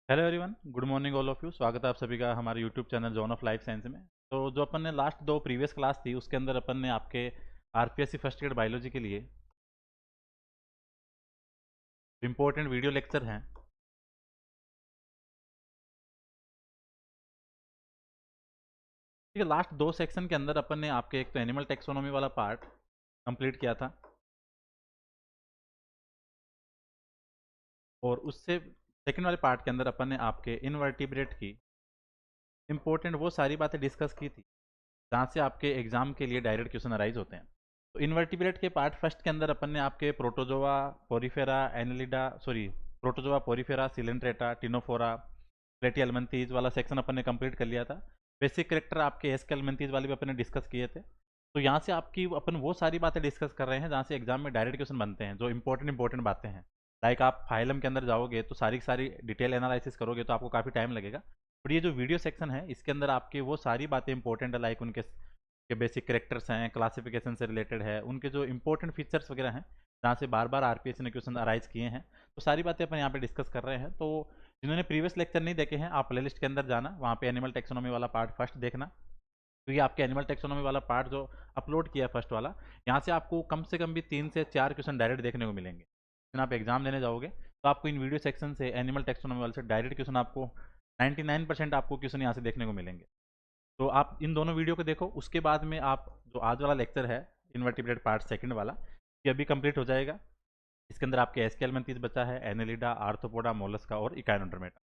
Hello everyone, good morning all of you. स्वागत है आप सभी का हमारे YouTube channel zone of life science में। तो जो अपन ने लास्ट दो प्रीवियस क्लास थी उसके अंदर अपन ने आपके आरपीएससी फर्स्ट ईयर बायोलॉजी के लिए इंपॉर्टेंट वीडियो लेक्चर हैं। ठीक है, लास्ट दो सेक्शन के अंदर अपन ने आपके एक तो एनिमल टेक्सोनॉमी वाला पार्ट कंप्लीट किया था और उससे सेकंड वाले पार्ट के अंदर अपन ने आपके इनवर्टिब्रेट की इंपॉर्टेंट वो सारी बातें डिस्कस की थी जहाँ से आपके एग्जाम के लिए डायरेक्ट क्वेश्चन अराइज होते हैं। तो इन्वर्टिब्रेट के पार्ट फर्स्ट के अंदर अपन ने आपके protozoa, porifera, annelida, sorry, protozoa, porifera, coelenterata, ctenophora, platyhelminthes वाला सेक्शन अपन ने कंप्लीट कर लिया था। बेसिक करेक्टर आपके एस्केलमेंथीज वाले भी अपन ने डिस्कस किए थे। तो यहाँ से आपकी अपन वो सारी बातें डिस्कस कर रहे हैं जहाँ से एग्जाम में डायरेक्ट क्वेश्चन बनते हैं, जो इंपॉर्टेंट बातें हैं। लाइक आप फाइलम के अंदर जाओगे तो सारी की सारी डिटेल एनालिसिस करोगे तो आपको काफ़ी टाइम लगेगा। और ये जो वीडियो सेक्शन है इसके अंदर आपकी वो सारी बातें इंपॉर्टेंट है, लाइक उनके के बेसिक करेक्टर्स हैं, क्लासिफिकेशन से रिलेटेड है, उनके जो इंपॉर्टेंट फीचर्स वगैरह हैं जहाँ से बार बार आरपीएससी ने क्वेश्चन अराइज किए हैं। तो सारी बातें अपन यहाँ पे डिस्कस कर रहे हैं। तो जिन्होंने प्रीवियस लेक्चर नहीं देखे हैं आप प्लेलिस्ट के अंदर जाना, वहाँ पे एनिमल टेक्सोनॉमी वाला पार्ट फर्स्ट देखना। तो ये आपके एनिमल टेक्सोनॉमी वाला पार्ट जो अपलोड किया है फर्स्ट वाला, यहाँ से आपको कम से कम भी 3 से 4 क्वेश्चन डायरेक्ट देखने को मिलेंगे। जिन आप एग्जाम देने जाओगे तो आपको इन वीडियो सेक्शन से एनिमल टेक्सोनॉमी वाले से डायरेक्ट क्वेश्चन आपको 99% आपको क्वेश्चन यहाँ से देखने को मिलेंगे। तो आप इन दोनों वीडियो को देखो, उसके बाद में आप जो आज वाला लेक्चर है इन्वर्टिब्रेट पार्ट सेकंड वाला, ये अभी कंप्लीट हो जाएगा। इसके अंदर आपके एस्केलमेंथीज बचा है, एनेलिडा, आर्थ्रोपोडा, मोलस्का और इकाइनोडर्मेटा।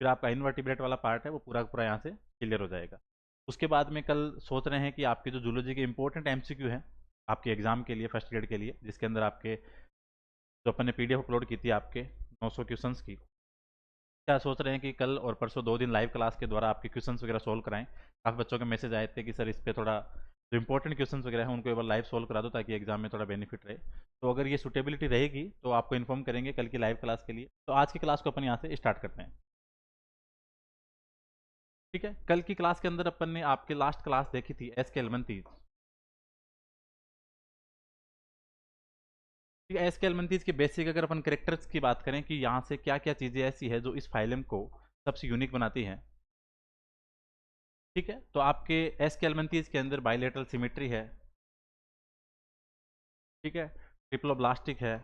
फिर आपका इन्वर्टिब्रेट वाला पार्ट है वो पूरा का पूरा यहाँ से क्लियर हो जाएगा। उसके बाद में कल सोच रहे हैं कि आपके जो जूलॉजी के इंपॉर्टेंट एमसीक्यू हैं आपके एग्जाम के लिए फर्स्ट ग्रेड के लिए, जिसके अंदर आपके जो अपन ने पीडीएफ अपलोड की थी आपके 900 क्वेश्चंस की, क्या सोच रहे हैं कि कल और परसों 2 दिन लाइव क्लास के द्वारा आपके क्वेश्चंस वगैरह सोल्व कराएं। काफ़ी बच्चों के मैसेज आए थे कि सर इस पर थोड़ा जो इंपॉर्टेंट क्वेश्चंस वगैरह हैं उनको एक बार लाइव सोल्व करा दो ताकि एग्जाम में थोड़ा बेनिफिट रहे। तो अगर ये सुटेबिलिटी रहेगी तो आपको इन्फॉर्म करेंगे कल की लाइव क्लास के लिए। तो आज की क्लास को अपन यहाँ से स्टार्ट करते हैं। ठीक है, कल की क्लास के अंदर अपन ने आपके लास्ट क्लास देखी थी एस्केलमेंथीज। ठीक है, एस्केलमेंथीज के बेसिक अगर अपन करेक्टर्स की बात करें कि यहाँ से क्या क्या चीज़ें ऐसी है जो इस फाइलम को सबसे यूनिक बनाती हैं। ठीक है, तो आपके एस्केलमेंथीज के अंदर बाइलेटरल सिमेट्री है। ठीक है, ट्रिप्लोब्लास्टिक है।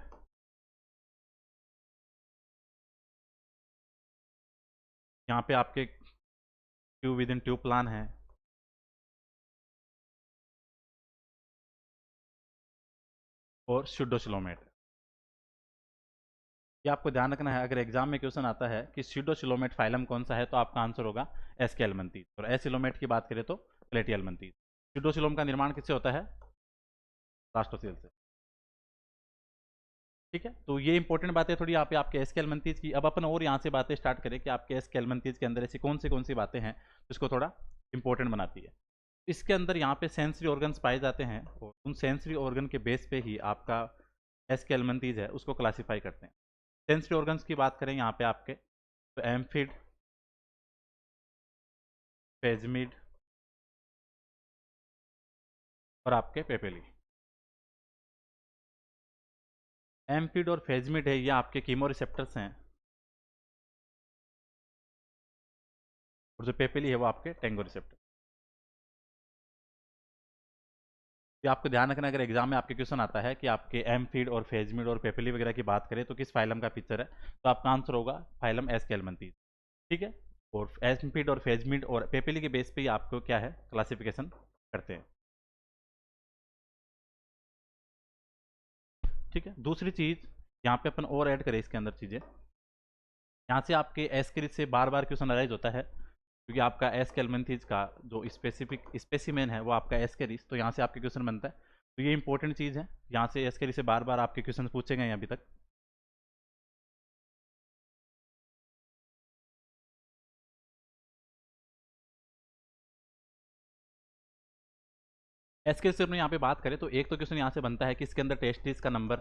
यहाँ पे आपके tube within tube plan है और स्यूडोसिलोमेट। ये आपको ध्यान रखना है, अगर एग्जाम में क्वेश्चन आता है कि स्यूडोसिलोमेट फाइलम कौन सा है तो आपका आंसर होगा एस्केलमेंथीज। और एसिलोमेट की बात करें तो प्लेटियलमेंथीज। स्यूडोसिलोम का निर्माण किससे होता है? प्लास्टोसेल से। ठीक है, तो ये इंपॉर्टेंट बातें थोड़ी यहाँ पे आपके एस्केलमेंथीज की। अब अपन और यहाँ से बातें स्टार्ट करें कि आपके एस्केलमेंथीज के अंदर ऐसी कौन सी बातें हैं जिसको थोड़ा इंपॉर्टेंट बनाती है। इसके अंदर यहाँ पे सेंसरी ऑर्गन्स पाए जाते हैं और उन सेंसरी ऑर्गन के बेस पे ही आपका एस्केलमेंथीज है उसको क्लासीफाई करते हैं। सेंसरी ऑर्गन्स की बात करें यहाँ पे आपके तो एम्फिड, फेजमिड और आपके पेपेली। एम्फिड और फेजमिड है ये आपके कीमो रिसेप्टर्स हैं और जो पेपेली है वो आपके टेंगो रिसेप्टर। ये आपको ध्यान रखना, अगर एग्जाम में आपके क्वेश्चन आता है कि आपके एम्फिड और फेजमिड और पेपेली वगैरह की बात करें तो किस फाइलम का फीचर है, तो आपका आंसर होगा फाइलम एस्केलमेंथीज। ठीक है, और एम्फिड और फेजमिड और पेपेली के बेस पे ही आपको क्या है क्लासिफिकेशन करते हैं। ठीक है, दूसरी चीज़ यहाँ पे अपन और ऐड करें इसके अंदर चीज़ें, यहाँ से आपके एस्क्रिज से बार बार क्वेश्चन अराइज होता है क्योंकि आपका एस्केलमेंथीज का जो स्पेसिफिक स्पेसिमेन है वो आपका एस्केरिस, तो यहाँ से आपके क्वेश्चन बनता है। तो ये इंपॉर्टेंट चीज़ है, यहाँ से एस्केरिस से बार बार आपके क्वेश्चन पूछे गए हैं अभी तक। एस्केरिस से अपने यहाँ पे बात करें तो एक तो क्वेश्चन यहाँ से बनता है कि इसके अंदर टेस्टिस का नंबर,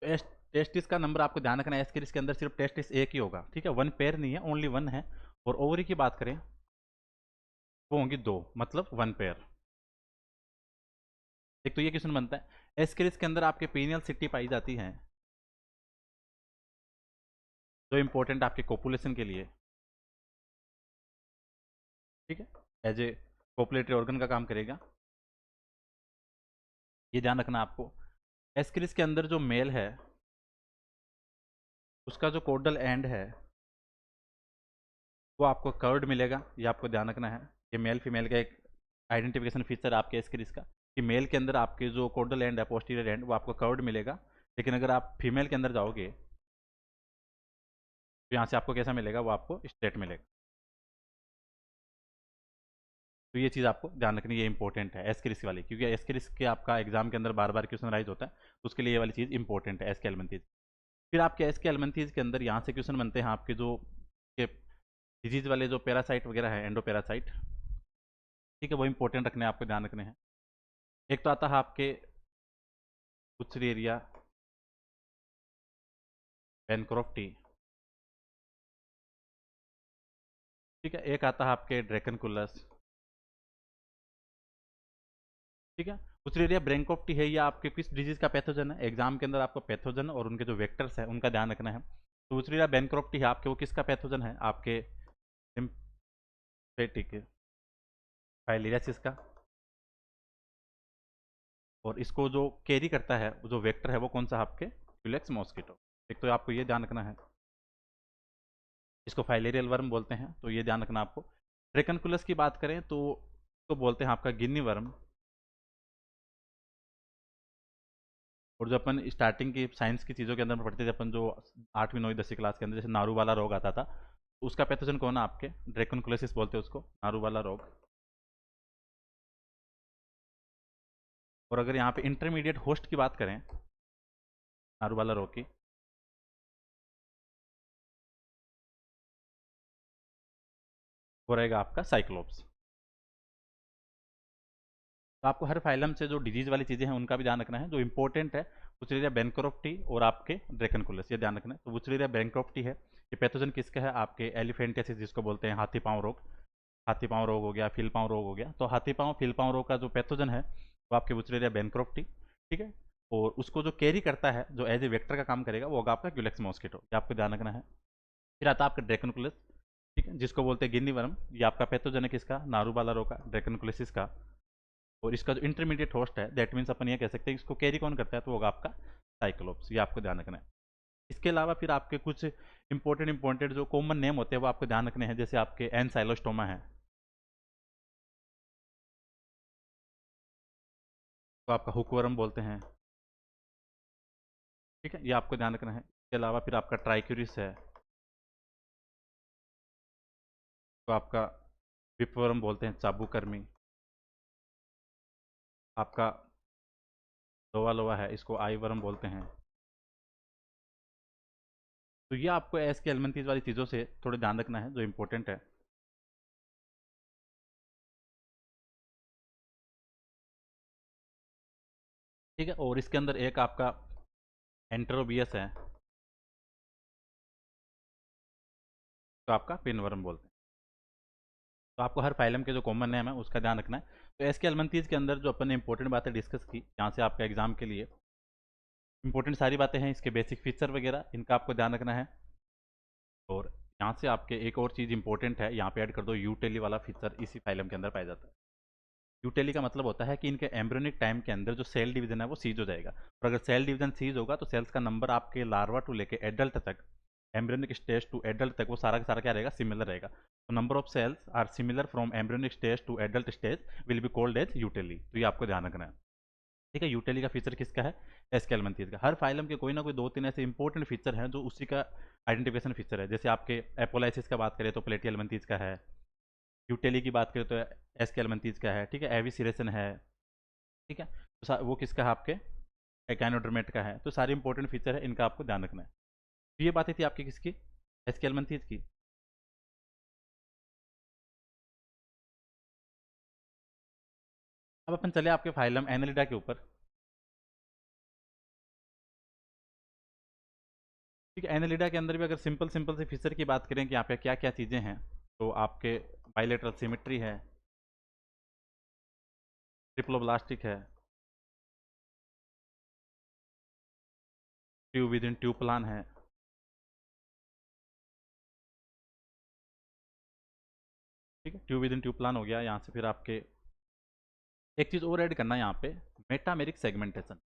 टेस्टिस का नंबर आपको ध्यान रखना है एस्केरिस के अंदर सिर्फ टेस्टिस एक ही होगा। ठीक है, वन पेयर नहीं है, ओनली वन है। और ओवरी की बात करें वो होंगी दो, मतलब वन पेयर। एक तो ये क्वेश्चन बनता है एस्केरिस के अंदर आपके पीनियल सिटी पाई जाती है। जो इम्पोर्टेंट आपके कोपुलेशन के लिए, ठीक है, एज ए कोपुलेटरी ऑर्गन का काम करेगा। ये ध्यान रखना आपको। एस्क्रिस के अंदर जो मेल है उसका जो कोडल एंड है वो आपको कर्व्ड मिलेगा, ये आपको ध्यान रखना है। ये मेल फीमेल का एक आइडेंटिफिकेशन फीचर आपके एस्क्रिस का, कि मेल के अंदर आपके जो कोडल एंड है पोस्टीरियर एंड वो आपको कर्व्ड मिलेगा, लेकिन अगर आप फीमेल के अंदर जाओगे तो यहाँ से आपको कैसा मिलेगा, वो आपको स्ट्रेट मिलेगा। तो ये चीज़ आपको ध्यान रखनी, ये इंपॉर्टेंट है एस्क्रिस वाली, क्योंकि एस्क्रिस के आपका एग्जाम के अंदर बार बार क्वेश्चन राइज होता है, तो उसके लिए ये वाली चीज़ इंपॉर्टेंट है एस के एलमेंथीज। फिर आपके एस के एलमेंथीज के अंदर यहाँ से क्वेश्चन बनते हैं आपके जो के डिजीज वाले जो पैरासाइट वगैरह है, एंडो पैरासाइट, ठीक है, वो इंपॉर्टेंट रखने हैं, आपको ध्यान रखने हैं। एक तो आता है आपके बुचरी एरिया बेनक्रॉफ्टी, ठीक है, एक आता है आपके ड्रैकनकुलस, ठीक है। बुचरी एरिया ब्रेंकोफ्टी है, ये आपके किस डिजीज का पैथोजन है, एग्जाम के अंदर आपको पैथोजन और उनके जो वेक्टर्स है उनका ध्यान रखना है। तो बुचरी एरिया बेनक्रॉफ्टी है आपके, वो किसका पैथोजन है, आपके सिम्पेटिक फाइलेरियासिस का, और इसको जो कैरी करता है जो वेक्टर है वो कौन सा, आपके क्यूलेक्स मॉस्किटो। एक तो आपको ये ध्यान रखना है, इसको फाइलेरियल वर्म बोलते हैं, तो ये ध्यान रखना आपको। ड्रैकनकुलस की बात करें तो बोलते हैं आपका गिन्नी वर्म। और जो अपन स्टार्टिंग की साइंस की चीज़ों के अंदर में पढ़ते थे अपन, जो 8वीं 9वीं 10वीं क्लास के अंदर, जैसे नारू वाला रोग आता था, तो उसका पैथोजन कौन है, आपके ड्रैकनकुलेसिस बोलते हैं उसको, नारू वाला रोग। और अगर यहाँ पे इंटरमीडिएट होस्ट की बात करें नारू वाला रोग की, वो रहेगा आपका साइक्लोप्स। तो आपको हर फाइलम से जो डिजीज वाली चीज़ें हैं उनका भी ध्यान रखना है। जो इंपॉर्टेंट है बुचेरिया बेनक्रॉफ्टी और आपके ड्रैकनकुलस, ये ध्यान रखना है। तो बुचेरिया बेनक्रॉफ्टी है, ये पैथोजन किसका है, आपके एलिफेंटियासिस जिसको बोलते हैं हाथी पाँव रोग। हाथी पाँव रोग हो गया, फिल पाँव रोग हो गया, तो हाथी पाँव फिल पाँव रोग का जो पैथोजन है वो आपके बुचेरिया बेनक्रॉफ्टी, ठीक है। और उसको जो कैरी करता है, जो एज ए वेक्टर का काम करेगा, वो होगा आपका क्यूलेक्स मॉस्किटो, ये आपको ध्यान रखना है। फिर आता है आपका ड्रैकनकुलस, ठीक है, जिसको बोलते हैं गिन्नी वर्म, ये आपका पैथोजन है किसका, नारूबाला रोग का, ड्रैकनकुलिसिस का। और इसका जो इंटरमीडिएट होस्ट है, दैट मीन्स अपन ये कह सकते हैं इसको कैरी कौन करता है, तो होगा आपका साइक्लोप्स, ये आपको ध्यान रखना है। इसके अलावा फिर आपके कुछ इंपॉर्टेंट जो कॉमन नेम होते हैं वो आपको ध्यान रखने हैं, जैसे आपके एनसाइलोस्टोमा है, तो आपका हुकवर्म बोलते हैं, ठीक है, ये आपको ध्यान रखना है। इसके अलावा फिर आपका ट्राइक्यूरिस है, तो आपका विपवर्म बोलते हैं, चाबुकर्मी। आपका लोवा लोवा है, इसको आई वर्म बोलते हैं। तो ये आपको एस के एलिमेंटीज वाली चीज़ों से थोड़ा ध्यान रखना है जो इंपॉर्टेंट है, ठीक है। और इसके अंदर एक आपका एंट्रोबियस है, तो आपका पिनवर्म बोलते हैं। तो आपको हर फाइलम के जो कॉमन नेम है उसका ध्यान रखना है। तो एस के एलिमेंटीज के अंदर जो अपन ने इंपॉर्टेंट बातें डिस्कस की, यहाँ से आपका एग्जाम के लिए इंपॉर्टेंट सारी बातें हैं, इसके बेसिक फीचर वगैरह इनका आपको ध्यान रखना है। और यहाँ से आपके एक और चीज़ इंपॉर्टेंट है, यहाँ पे ऐड कर दो, यूटेली वाला फीचर इसी फाइलम के अंदर पाया जाता है। यूटेली का मतलब होता है कि इनके एम्ब्रियोनिक टाइम के अंदर जो सेल डिवीजन है वो सीज हो जाएगा, और अगर सेल डिवीजन सीज होगा तो सेल्स का नंबर आपके लार्वा टू लेके एडल्ट तक, एम्ब्रियोनिक स्टेज टू एडल्ट तक, वो सारा का सारा क्या रहेगा, सिमिलर रहेगा। तो number of cells are similar from embryonic stage to adult stage will be called as eutely, तो ये आपको ध्यान रखना है, ठीक है। यूटेली का फीचर किसका है, एस्केलमेंथीज का। हर फाइलम के कोई ना कोई दो तीन ऐसे इंपॉर्टेंट फीचर हैं जो उसी का आइडेंटिफिकेशन फीचर है, जैसे आपके एपोलाइसिस का बात करें तो प्लेटियलमेंथीज का है, यूटेली की बात करें तो एस्केलमेंथीज का है, ठीक है, एविसिरेशन है, ठीक है। तो वो किसका है, आपके एकाइनोडर्मेट का है। तो सारे इंपॉर्टेंट फीचर है, इनका आपको ध्यान रखना है। तो ये बातें थी आपकी किसकी, एस्केलमेंथीज की। अब अपन चले आपके फाइलम एनालिडा के ऊपर, ठीक है। एनालिडा के अंदर भी अगर सिंपल सिंपल से फीचर की बात करें कि यहाँ पे क्या क्या चीज़ें हैं, तो आपके बाइलेटरल सिमेट्री है, ट्रिप्लोब्लास्टिक है, tube within tube plan है, tube within tube plan हो गया। यहाँ से फिर आपके एक चीज़ और ऐड करना है यहाँ पे, मेटामेरिक सेगमेंटेशन।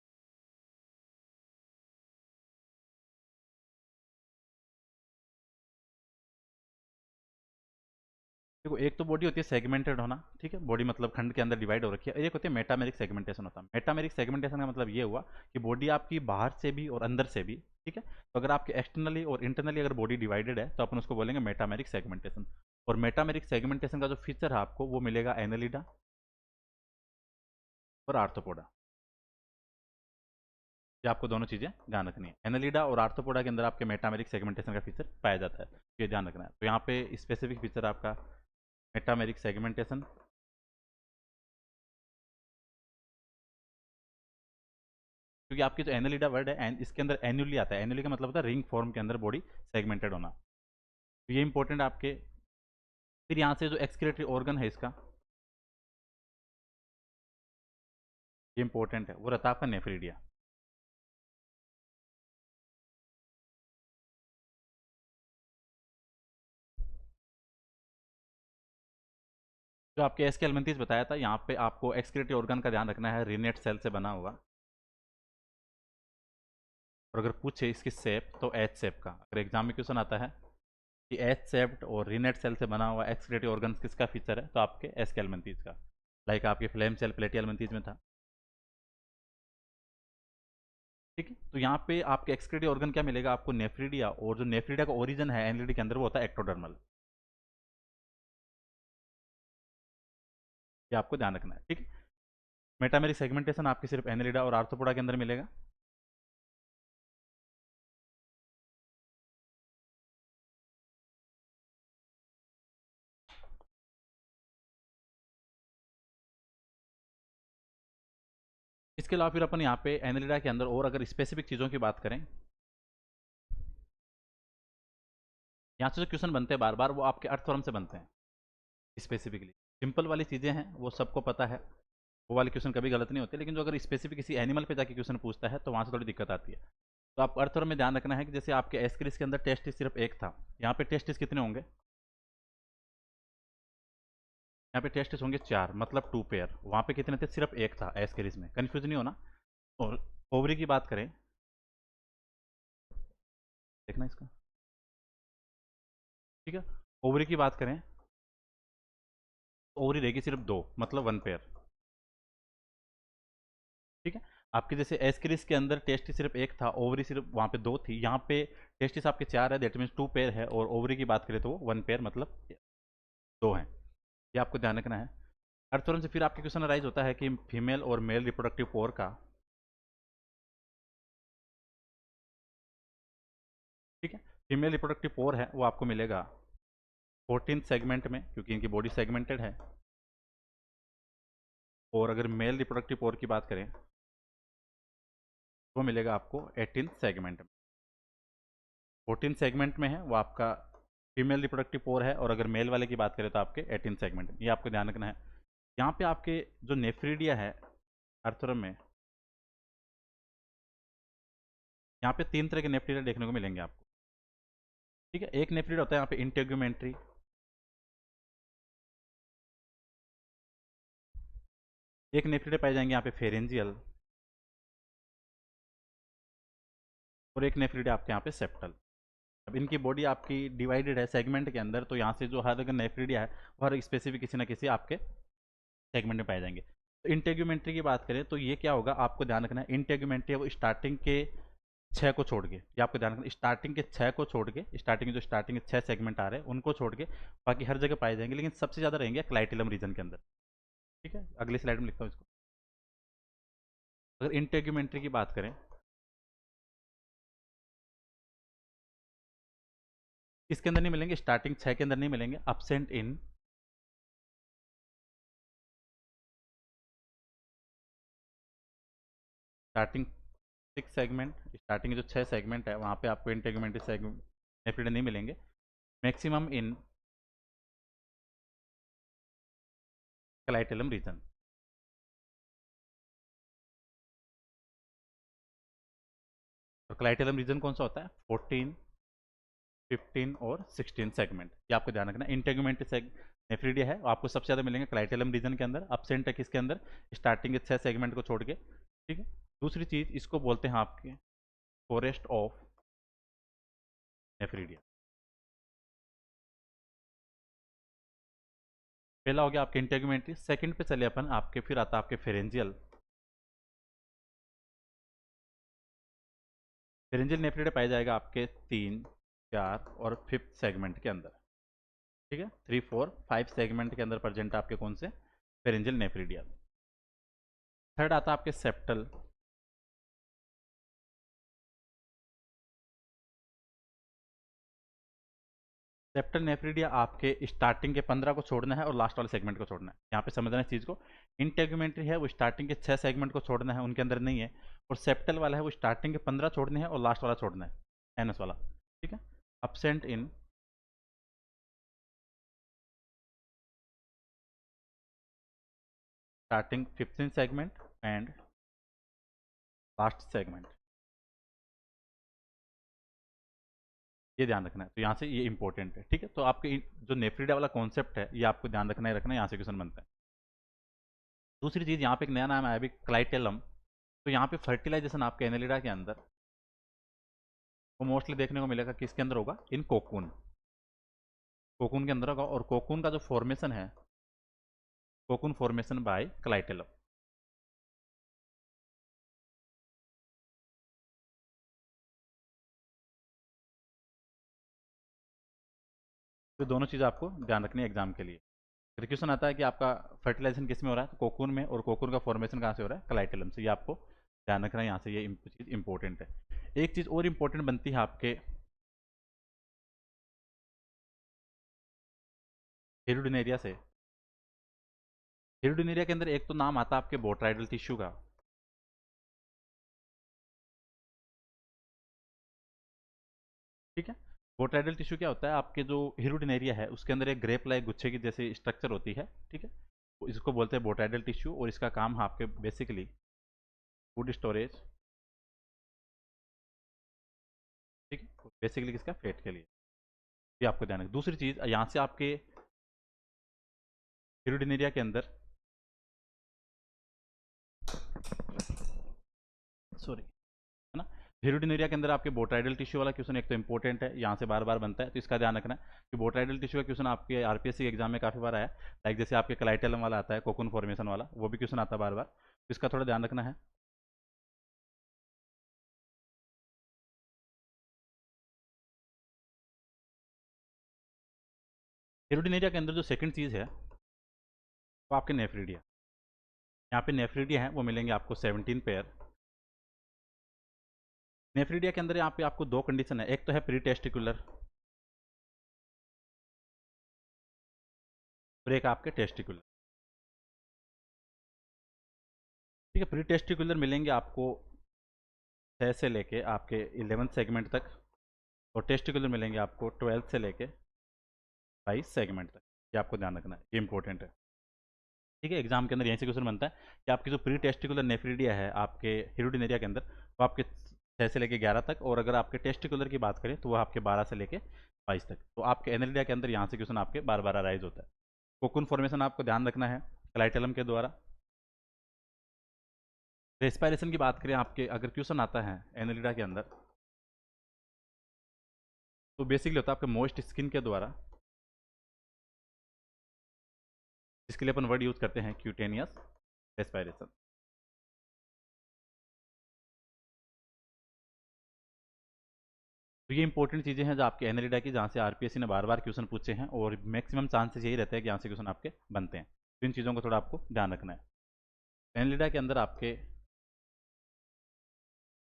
देखो एक तो बॉडी होती है सेगमेंटेड होना, ठीक है, बॉडी मतलब खंड के अंदर डिवाइड हो रखी है। एक होती है मेटामेरिक सेगमेंटेशन होता है। मेटामेरिक सेगमेंटेशन का मतलब ये हुआ कि बॉडी आपकी बाहर से भी और अंदर से भी, ठीक है। तो अगर आपके एक्सटर्नली और इंटरनली अगर बॉडी डिवाइडेड है तो अपन उसको बोलेंगे मेटामेरिक सेगमेंटेशन। और मेटामेरिक सेगमेंटेशन का जो फीचर है आपको वो मिलेगा एनालिडा और आर्थ्रोपोडा। ये आपको दोनों चीज़ें ध्यान रखनी है। एनालिडा और आर्थ्रोपोडा के अंदर आपके मेटामेरिक सेगमेंटेशन का फीचर पाया जाता है, ये ध्यान रखना है। तो यहाँ पे स्पेसिफिक फीचर आपका मेटामेरिक सेगमेंटेशन। क्योंकि आपकी जो एनालिडा वर्ड है इसके अंदर एन्युअली आता है। एन्युअली का मतलब होता है रिंग फॉर्म के अंदर बॉडी सेगमेंटेड होना। तो ये इंपॉर्टेंट है आपके। फिर यहाँ से जो एक्सक्रीटरी ऑर्गन है इसका, ये इंपॉर्टेंट है, वो रहता है आपका नेफ्रिडिया। जो आपके एसके एलमेंथिस बताया था, यहाँ पे आपको एक्सक्रीटरी ऑर्गन का ध्यान रखना है, रिनेट सेल से बना हुआ। और अगर पूछे इसकी शेप तो एच शेप का, अगर एग्जाम में क्वेश्चन आता है कि एच शेप्ड और रिनेट सेल से बना हुआ एक्सक्रीटरी ऑर्गन किसका फीचर है, तो आपके एसके एलमेंथिस का। लाइक आपके फ्लेम सेल प्लेटी एलमेंथिस में था, ठीक है। तो यहाँ पे आपके एक्सक्रीटरी ऑर्गन क्या मिलेगा आपको, नेफ्रिडिया। और जो नेफ्रिडिया का ओरिजिन है एनएलडी के अंदर वो होता है एक्टोडर्मल। ये आपको ध्यान रखना है, ठीक है। मेटामेरिक सेगमेंटेशन आपकी सिर्फ एनेलिडा और आर्थ्रोपोडा के अंदर मिलेगा। इसके अलावा फिर अपन यहाँ पे एनेलिडा के अंदर और अगर स्पेसिफिक चीज़ों की बात करें, यहाँ से जो क्वेश्चन बनते हैं बार बार वो आपके अर्थवर्म से बनते हैं स्पेसिफिकली। सिंपल वाली चीज़ें हैं वो सबको पता है, वो वाले क्वेश्चन कभी गलत नहीं होते। लेकिन जो अगर स्पेसिफिक किसी एनिमल पे जाके क्वेश्चन पूछता है तो वहाँ से थोड़ी दिक्कत आती है। तो आप अर्थवर्म में ध्यान रखना है कि जैसे आपके एस्क्रिस के अंदर टेस्टिस सिर्फ एक था, यहाँ पे टेस्टिस कितने होंगे, यहाँ पे टेस्टिस होंगे 4, मतलब 2 पेयर। वहाँ पे कितने थे, सिर्फ एक था एस्क्रिस में, कन्फ्यूज नहीं होना। और ओवरी की बात करें, देखना इसका, ठीक है। ओवरी की बात करें तो ओवरी रहेगी सिर्फ 2, मतलब 1 पेयर, ठीक है। आपके जैसे एस्क्रिस के अंदर टेस्टिस सिर्फ एक था, ओवरी सिर्फ वहाँ पे 2 थी, यहाँ पे टेस्टिस आपके 4 है, दैट मीन्स 2 पेयर है। और ओवरी की बात करें तो वो 1 पेयर, मतलब 2 हैं। ये आपको ध्यान रखना है। अर्थवर्म से फिर आपके क्वेश्चन अराइज होता है कि फीमेल और मेल रिप्रोडक्टिव पोर का, ठीक है। फीमेल रिप्रोडक्टिव पोर है वो आपको मिलेगा 14 सेगमेंट में, क्योंकि इनकी बॉडी सेगमेंटेड है। और अगर मेल रिप्रोडक्टिव पोर की बात करें वो मिलेगा आपको 18 सेगमेंट में। 14 सेगमेंट में है वो आपका फीमेल रिप्रोडक्टिव पोर है। और अगर मेल वाले की बात करें तो आपके 18 सेगमेंट में। ये आपको ध्यान रखना है। यहाँ पे आपके जो नेफ्रीडिया है अर्थवर्म में, यहाँ पे 3 तरह के नेफ्रीडिया देखने को मिलेंगे आपको, ठीक है। एक नेफ्रीडिया होता है यहाँ पे इंटेग्यूमेंट्री, एक नेफ्रीडिया पाए जाएंगे यहाँ पे फेरेंजियल, और एक नेफ्रीडिया आपके यहाँ पे सेप्टल। अब इनकी बॉडी आपकी डिवाइडेड है सेगमेंट के अंदर, तो यहाँ से जो हर अगर नेफ्रीडिया है वो हर स्पेसिफिक किसी ना किसी आपके सेगमेंट में पाए जाएंगे। तो इंटेग्यूमेंट्री की बात करें तो ये क्या होगा, आपको ध्यान रखना है। इंटेग्यूमेंट्री वो स्टार्टिंग के 6 को छोड़ के, ये आपको ध्यान रखना, स्टार्टिंग के 6 को छोड़ के, स्टार्टिंग के 6 सेगमेंट आ रहे हैं उनको छोड़ के बाकी हर जगह पाए जाएंगे, लेकिन सबसे ज़्यादा रहेंगे क्लाइटिलम रीजन के अंदर, ठीक है। अगली स्लाइड में लिखता हूँ इसको। अगर इंटेग्यूमेंट्री की बात करें, इसके अंदर नहीं मिलेंगे, स्टार्टिंग 6 के अंदर नहीं मिलेंगे, absent in starting 6 segment. Starting के जो 6 सेगमेंट है वहाँ पे आपको इंटेग्यूमेंट्री सेगमेंट नेफ्रीडिया नहीं मिलेंगे। Maximum in clitellum region. और क्लाइटेलम रीजन कौन सा होता है, 14, 15 और 16 सेगमेंट। ये आपको ध्यान रखना। इंटेग्यूमेंट्री नेफ्रिडिया है, आपको सबसे ज़्यादा मिलेंगे क्लाइटेलम रीजन के अंदर, अपसेंट है किसके अंदर, स्टार्टिंग के 6 सेगमेंट को छोड़ के, ठीक है। दूसरी चीज़ इसको बोलते हैं आपके फॉरेस्ट ऑफ नेफ्रिडिया। पहला हो गया आपके इंटेगुमेंट्री, सेकंड पे चले अपन आपके, फिर आता है आपके फेरेंजियल। फेरेंजियल नेफ्रिडिया पाया जाएगा आपके 3, 4 और 5th सेगमेंट के अंदर, ठीक है। 3, 4, 5 सेगमेंट के अंदर प्रेजेंट है आपके कौन से, फेरेंजियल नेफ्रिडिया। थर्ड आता है आपके सेप्टल। सेप्टल नेफ्रिडिया आपके स्टार्टिंग के 15 को छोड़ना है और लास्ट वाले सेगमेंट को छोड़ना है। यहाँ पे समझना इस चीज़ को, इंटेगुमेंट्री है वो स्टार्टिंग के 6 सेगमेंट को छोड़ना है, उनके अंदर नहीं है। और सेप्टल वाला है वो स्टार्टिंग के 15 छोड़ने हैं और लास्ट वाला छोड़ना है, एनएस वाला, ठीक है। Absent in starting 15 segment and last segment, ये ध्यान रखना है। तो यहाँ से ये इंपॉर्टेंट है, ठीक है। तो आपके जो नेफ्रिडिया वाला कॉन्सेप्ट है ये आपको ध्यान रखना ही रखना है, यहाँ से क्वेश्चन बनता है। दूसरी चीज़ यहाँ पे एक नया नाम आया अभी, क्लाइटेलम। तो यहाँ पे फर्टिलाइजेशन आपके एनेलिडा के अंदर वो मोस्टली देखने को मिलेगा किसके अंदर होगा, इन कोकून, कोकून के अंदर होगा। और कोकून का जो फॉर्मेशन है, कोकून फॉर्मेशन बाय क्लाइटेलम। तो दोनों चीज़ आपको ध्यान रखनी है एग्जाम के लिए। फिर क्वेश्चन आता है कि आपका फर्टिलाइजेशन किस में हो रहा है, तो कोकून में, और कोकून का फॉर्मेशन कहाँ से हो रहा है, क्लाइटेलम से। ये आपको ध्यान रखना है, यहाँ से ये चीज़ इंपॉर्टेंट है। एक चीज़ और इंपॉर्टेंट बनती है आपके हिरुडिनेरिया से। हिरुडिनेरिया के अंदर एक तो नाम आता है आपके बोट्राइडल टिश्यू का, ठीक है। बोट्राइडल टिश्यू क्या होता है, आपके जो हिरुडिनेरिया है उसके अंदर एक ग्रेप लाइक गुच्छे की जैसे स्ट्रक्चर होती है, ठीक है। तो इसको बोलते हैं बोट्राइडल टिश्यू, और इसका काम है आपके बेसिकली फूड स्टोरेज, ठीक है, बेसिकली किसका, फेट के लिए। ये आपको ध्यान रखना। दूसरी चीज़ यहाँ से आपके हिरुडिनेरिया के अंदर, सॉरी, है ना, हिरुडिनेरिया के अंदर आपके बोट्राइडल टिश्यू वाला क्वेश्चन एक तो इंपॉर्टेंट है, यहाँ से बार बार बनता है, तो इसका ध्यान रखना है कि बोट्राइडल टिश्यू का क्वेश्चन आपके आरपीएससी एग्जाम में काफ़ी बार आया। लाइक जैसे आपके क्लाइटेलम वाला आता है, कोकून फॉर्मेशन वाला, वो भी क्वेश्चन आता है बार बार, तो इसका थोड़ा ध्यान रखना है। हिरुडिनेरिया के अंदर जो सेकंड चीज़ है वो आपके नेफ्रिडिया। यहाँ पे नेफ्रिडिया है वो मिलेंगे आपको 17 पेयर। नेफ्रिडिया के अंदर यहाँ पे आपको दो कंडीशन है, एक तो है प्री टेस्टिकुलर और एक आपके टेस्टिकुलर, ठीक है। प्री टेस्टिकुलर मिलेंगे आपको 6 से लेके आपके 11 सेगमेंट तक, और टेस्टिकुलर मिलेंगे आपको 12 से लेके 22 सेगमेंट तक। ये आपको ध्यान रखना है, ये इंपॉर्टेंट है, ठीक है। एग्जाम के अंदर यहीं से क्वेश्चन बनता है कि आपकी जो प्री टेस्टिकुलर नेफ्रिडिया है आपके हिरुडिनेरिया के अंदर, वो आपके 6 से लेके 11 तक, और अगर आपके टेस्टिकुलर की बात करें तो वो आपके 12 से लेके 22 तक। तो आपके एनेलिडिया के अंदर यहाँ से क्वेश्चन आपके बार बार अराइज होता है। कोकून फॉर्मेशन आपको ध्यान रखना है क्लाइटेलम के द्वारा। रेस्पायरेशन की बात करें आपके, अगर क्वेश्चन आता है एनेलिडा के अंदर, तो बेसिकली होता है आपके मोस्ट स्किन के द्वारा, जिसके लिए अपन वर्ड यूज करते हैं क्यूटेनियस रेस्पायरेशन। तो ये इंपॉर्टेंट चीज़ें हैं जो आपके एनेलिडा की, जहाँ से आरपीएससी ने बार बार क्वेश्चन पूछे हैं, और मैक्सिमम चांसेस यही रहते हैं कि यहाँ से क्वेश्चन आपके बनते हैं। तो इन चीज़ों को थोड़ा आपको ध्यान रखना है। एनेलिडा के अंदर आपके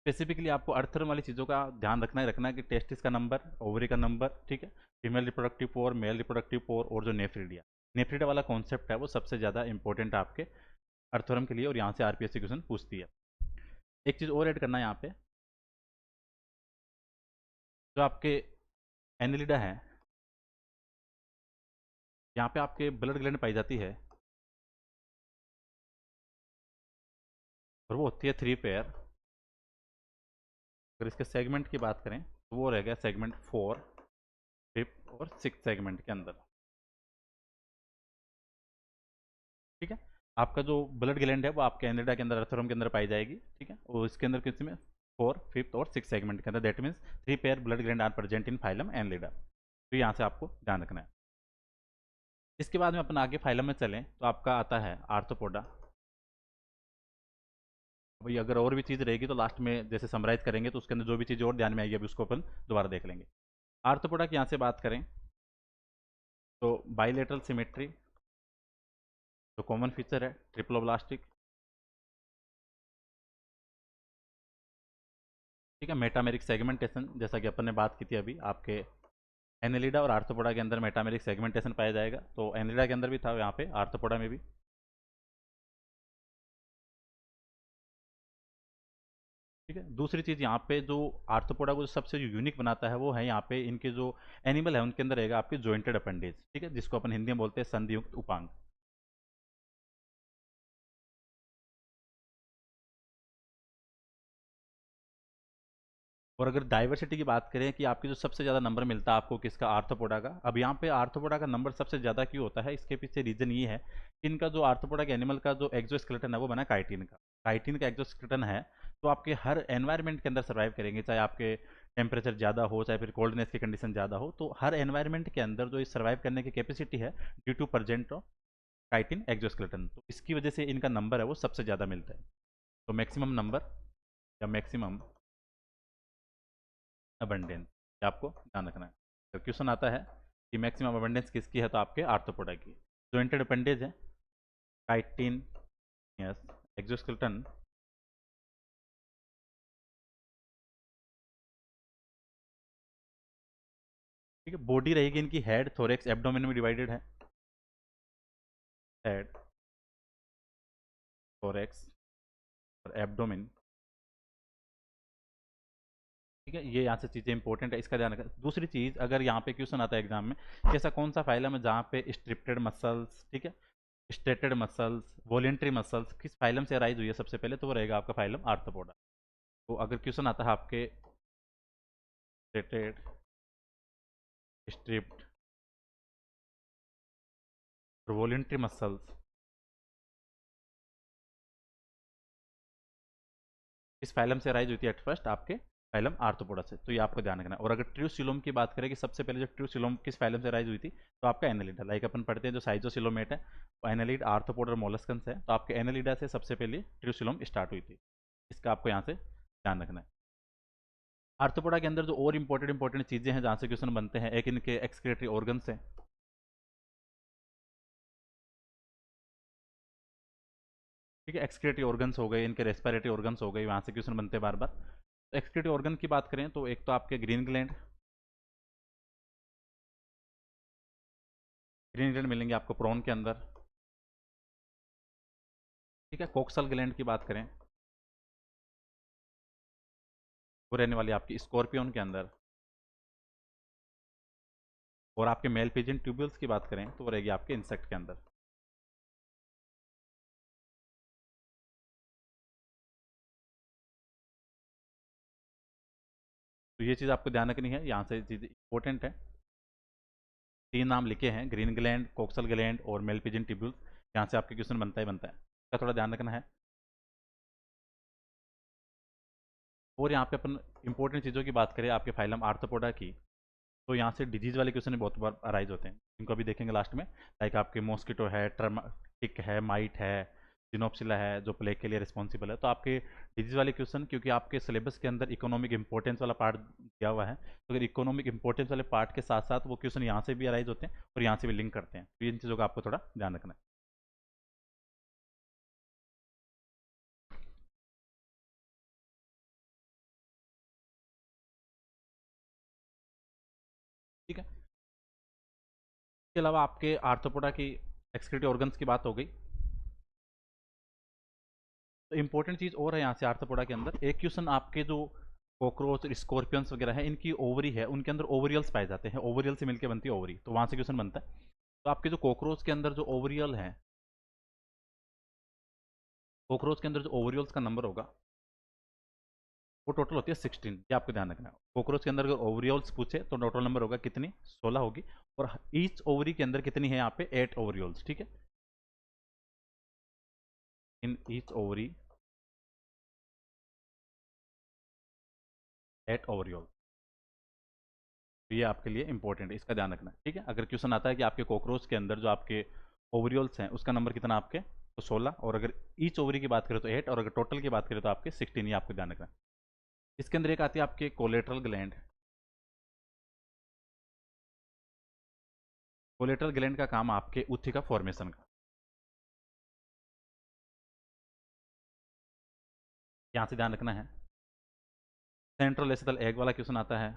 स्पेसिफिकली आपको अर्थर्म वाली चीज़ों का ध्यान रखना ही रखना है कि टेस्टिस का नंबर, ओवरी का नंबर, ठीक है, फीमेल रिप्रोडक्टिव पोर, मेल रिप्रोडक्टिव पोर, और जो नेफ्रिडिया, नेफ्रिडिया वाला कॉन्सेप्ट है वो सबसे ज़्यादा इंपॉर्टेंट है आपके अर्थोरम के लिए, और यहाँ से आरपीएससी क्वेश्चन पूछती है। एक चीज़ और ऐड करना है यहाँ पे, जो आपके एनेलिडा है, यहाँ पे आपके ब्लड ग्लैंड पाई जाती है, और वो होती है 3 पेयर। अगर इसके सेगमेंट की बात करें तो वो रह गया सेगमेंट 4, 5 और 6 सेगमेंट के अंदर। ठीक है। आपका जो ब्लड ग्लैंड है वो आपके एनिलिडा के अंदर, अर्थरोम के अंदर पाई जाएगी। ठीक है, और इसके अंदर किसी में 4, 5th और 6 सेगमेंट के अंदर, that means 3 pair blood gland are present in phylum Annelida. तो यहाँ से आपको ध्यान रखना है। इसके बाद में अपन आगे फाइलम में चलें तो आपका आता है आर्थ्रोपोडा। भाई अगर और भी चीज़ रहेगी तो लास्ट में जैसे समराइज करेंगे तो उसके अंदर जो भी चीज़ और ध्यान में आएगी अभी उसको अपन दोबारा देख लेंगे। आर्थ्रोपोडा की यहाँ से बात करें तो बाइलेटरल सिमेट्री जो कॉमन फीचर है, ट्रिप्लोब्लास्टिक। ठीक है, मेटामेरिक सेगमेंटेशन जैसा कि अपन ने बात की थी अभी, आपके एनिलिडा और आर्थ्रोपोडा के अंदर मेटामेरिक सेगमेंटेशन पाया जाएगा। तो एनिलिडा के अंदर भी था, यहाँ पे आर्थ्रोपोडा में भी। ठीक है, दूसरी चीज़ यहाँ पे जो आर्थ्रोपोडा को जो सबसे जो यूनिक बनाता है वो है यहाँ पे इनके जो एनिमल है उनके अंदर रहेगा आपके जॉइंटेड अपेंडेज। ठीक है, जिसको अपन हिंदी में बोलते हैं संधियुक्त उपांग। और अगर डाइवर्सिटी की बात करें कि आपकी जो सबसे ज़्यादा नंबर मिलता है आपको किसका, आर्थ्रोपोडा का। अब यहाँ पे आर्थ्रोपोडा का नंबर सबसे ज़्यादा क्यों होता है, इसके पीछे रीजन ये है कि इनका जो आर्थ्रोपोडा के एनिमल का जो एक्सोस्केलेटन है वो बना काइटिन का। काइटिन का एक्सोस्केलेटन है तो आपके हर एनवायरनमेंट के अंदर सर्वाइव करेंगे, चाहे आपके टेम्परेचर ज़्यादा हो, चाहे फिर कोल्डनेस की कंडीशन ज़्यादा हो, तो हर एनवायरनमेंट के अंदर जो इस सर्वाइव करने की कैपेसिटी है due to present of chitin exoskeleton, तो इसकी वजह से इनका नंबर है वो सबसे ज़्यादा मिलता है। तो मैक्सिमम नंबर या मैक्सिमम अबंडेंस, ये आपको ध्यान रखना है। तो क्वेश्चन आता है कि मैक्सिमम अबंडेंस किसकी है, तो आपके आर्थ्रोपोडा की। जॉइंटेड अपेंडेज है काइटिन, यस, एक्सोस्केलेटन। ठीक है, बॉडी रहेगी इनकी हेड, थोरेक्स, एब्डोमेन में डिवाइडेड है। हेड, थोरेक्स और एब्डोमेन। ठीक है, ये यहाँ से चीज़ें इंपॉर्टेंट है, इसका ध्यान रखें। दूसरी चीज़, अगर यहाँ पे क्वेश्चन आता है एग्जाम में कि ऐसा कौन सा फाइलम है जहाँ पे स्ट्रिप्टेड मसल्स, ठीक है, स्ट्रेटेड मसल्स, वॉलेंट्री मसल्स किस फाइलम से अराइज हुई है सबसे पहले, तो वो रहेगा आपका फाइलम आर्थ्रोपोडा। तो अगर क्वेश्चन आता है आपके स्ट्रेटेड, स्ट्रिप्ड और वॉलेंट्री मसल्स इस फाइलम से अराइज हुई थी एट फर्स्ट आपके फाइलम आर्थ्रोपोडा से, तो ये आपको ध्यान रखना है। और अगर ट्रूसिलोम की बात करें कि सबसे पहले जो ट्रूसिलोम किस फाइलम से अराइज हुई थी, तो आपका एनालिडा। लाइक अपन पढ़ते हैं जो साइजोसिलोमेट है वो एनालिड आर्थ्रोपोडा मोलस्कन्स है, तो आपके एनालिडा से सबसे पहले ट्रूसिलोम स्टार्ट हुई थी। इसका आपको यहाँ से ध्यान रखना है। आर्थ्रोपोडा के अंदर जो और इंपॉर्टेंट चीज़ें हैं जहाँ से क्वेश्चन बनते हैं, एक इनके एक्सक्रीटरी ऑर्गन्स हैं। ठीक है, एक्सक्रीटरी ऑर्गन्स हो गए, इनके रेस्पिरेटरी ऑर्गन्स हो गए, वहाँ से क्वेश्चन बनते हैं बार बार। तो एक्सक्रीटरी ऑर्गन की बात करें तो एक तो आपके ग्रीन ग्लैंड, ग्रीन ग्लैंड मिलेंगे आपको प्रोन के अंदर। ठीक है, कोक्सल ग्लैंड की बात करें वो रहने वाली आपकी स्कॉर्पियन के अंदर। और आपके मेल पिजन ट्यूब्यूल्स की बात करें तो वो रहेगी आपके इंसेक्ट के अंदर। तो ये चीज़ आपको ध्यान रखनी है, यहाँ से चीज़ इंपॉर्टेंट है। 3 नाम लिखे हैं, ग्रीन ग्लैंड, कोक्सल ग्लैंड और मेल पिजन ट्यूब्यूल्स। यहाँ से आपके क्वेश्चन बनता ही बनता है, इसका थोड़ा ध्यान रखना है। और यहाँ पे अपन इंपॉर्टेंट चीज़ों की बात करें आपके फाइलम आर्थ्रोपोडा की, तो यहाँ से डिजीज वाले क्वेश्चन बहुत बार अराइज होते हैं, इनको अभी देखेंगे लास्ट में। लाइक आपके मॉस्किटो है, टर्माटिक है, माइट है, जिनोप्सिला है जो प्लेग के लिए रिस्पॉन्सिबल है। तो आपके डिजीज वाले क्वेश्चन, क्योंकि आपके सिलेबस के अंदर इकोनॉमिक इंपॉर्टेंस वाला पार्ट दिया हुआ है, तो अगर इकोनॉमिक इंपॉर्टेंस वाले पार्ट के साथ साथ वो क्वेश्चन यहाँ से भी अराइज होते हैं और यहाँ से भी लिंक करते हैं, तो इन चीज़ों का आपको थोड़ा ध्यान रखना है। ठीक है, इसके अलावा आपके आर्थ्रोपोडा की एक्सक्रीटरी ऑर्गन्स की बात हो गई। तो इंपॉर्टेंट चीज़ और है यहाँ से आर्थ्रोपोडा के अंदर, एक क्वेश्चन आपके जो कॉकरोच और स्कॉर्पियंस वगैरह है इनकी ओवरी है, उनके अंदर ओवरियल्स पाए जाते हैं, ओवरियल से मिलकर बनती है ओवरी, तो वहाँ से क्वेश्चन बनता है। तो आपके जो कॉकरोच के अंदर जो ओवरियल है, कॉकरोच के अंदर जो ओवरियल्स का नंबर होगा वो टोटल होती है 16, ये आपको ध्यान रखना है। कॉकरोच के अंदर अगर ओवरियल्स पूछे तो टोटल नंबर होगा कितनी, 16 होगी। और ईच ओवरी के अंदर कितनी है यहाँ पे 8 ओवरियल्स। ठीक है, इन ईच ओवरी एट ओवरियोल। तो ये आपके लिए इंपॉर्टेंट है, इसका ध्यान रखना। ठीक है, अगर क्वेश्चन आता है कि आपके कॉकरोच के अंदर जो आपके ओवरियोल्स हैं उसका नंबर कितना आपके, तो 16, और अगर ईच ओवरी की बात करें तो 8, और अगर टोटल की बात करें तो आपके 16, ये आपको ध्यान रखना। इसके अंदर एक आती है आपके कोलेट्रल ग्लैंड। कोलेट्रल ग्लैंड का काम आपके ऊतक फॉर्मेशन का, यहाँ से ध्यान रखना है। सेंट्रल एसिडल एग वाला क्वेश्चन आता है।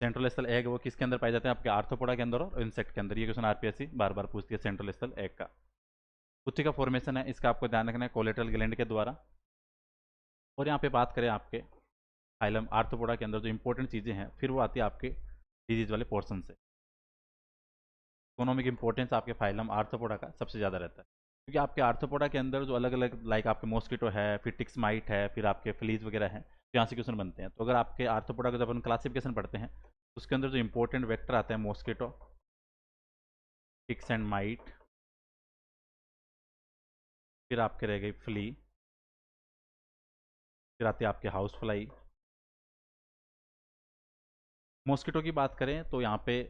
सेंट्रल एसिडल एग वो किसके अंदर पाए जाते हैं, आपके आर्थ्रोपोडा के अंदर और इंसेक्ट के अंदर। ये क्वेश्चन आरपीएससी बार बार पूछती है सेंट्रल एसिडल एग का। ऊतक का फॉर्मेशन है, इसका आपको ध्यान रखना है कोलेट्रल ग्लैंड के द्वारा। और यहाँ पे बात करें आपके फाइलम आर्थ्रोपोडा के अंदर जो इंपॉर्टेंट चीज़ें हैं, फिर वो आती है आपके डिजीज वाले पोर्शन से। इकोनॉमिक इंपॉर्टेंस आपके फाइलम आर्थ्रोपोडा का सबसे ज़्यादा रहता है, क्योंकि आपके आर्थ्रोपोडा के अंदर जो अलग अलग, लाइक आपके मॉस्किटो है, फिर टिक्स माइट है, फिर आपके फ्लीज वगैरह हैं, तो यहाँ से क्वेश्चन बनते हैं। तो अगर आपके आर्थ्रोपोडा का जब अपन क्लासिफिकेशन पढ़ते हैं तो उसके अंदर जो इंपॉर्टेंट वेक्टर आते हैं, मॉस्किटो, टिक्स एंड माइट, फिर आपके रह गई फ्ली, फिर आती है आपके हाउस फ्लाई। मॉस्किटो की बात करें तो यहाँ पे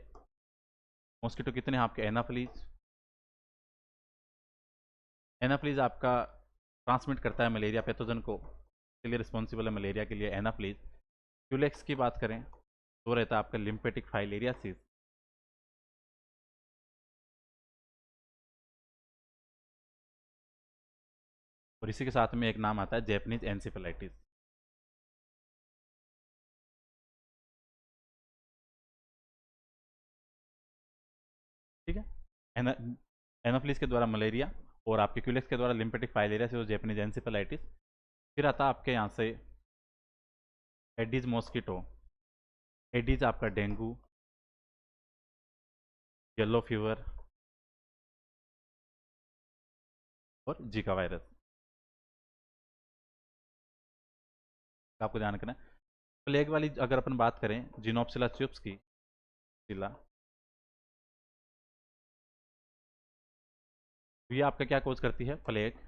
मॉस्किटो कितने हैं आपके, एनाफ्लीज। एनाफ्लीज आपका ट्रांसमिट करता है मलेरिया पैथोजन को, के लिए रिस्पॉन्सिबल है मलेरिया के लिए एनाफ्लीज। क्यूलेक्स की बात करें तो रहता है आपका लिम्फेटिक फाइलेरियासिस। और इसी के साथ में एक नाम आता है जैपनीज एनसेफेलाइटिस। ठीक है, एना एनाफ्लीज के द्वारा मलेरिया, और आपके क्यूलेक्स के द्वारा लिम्फेटिक फाइलेरियासिस और जैपनीज एनसेफेलाइटिस। फिर आता है आपके यहाँ से एडीज मॉस्किटो। एडीज आपका डेंगू, येलो फीवर और जीका वायरस, आपको ध्यान रखना है। प्लेग वाली अगर अपन बात करें जिनोप्सिला चिप्स की, जिला, तो ये आपका क्या कोज करती है, प्लेग।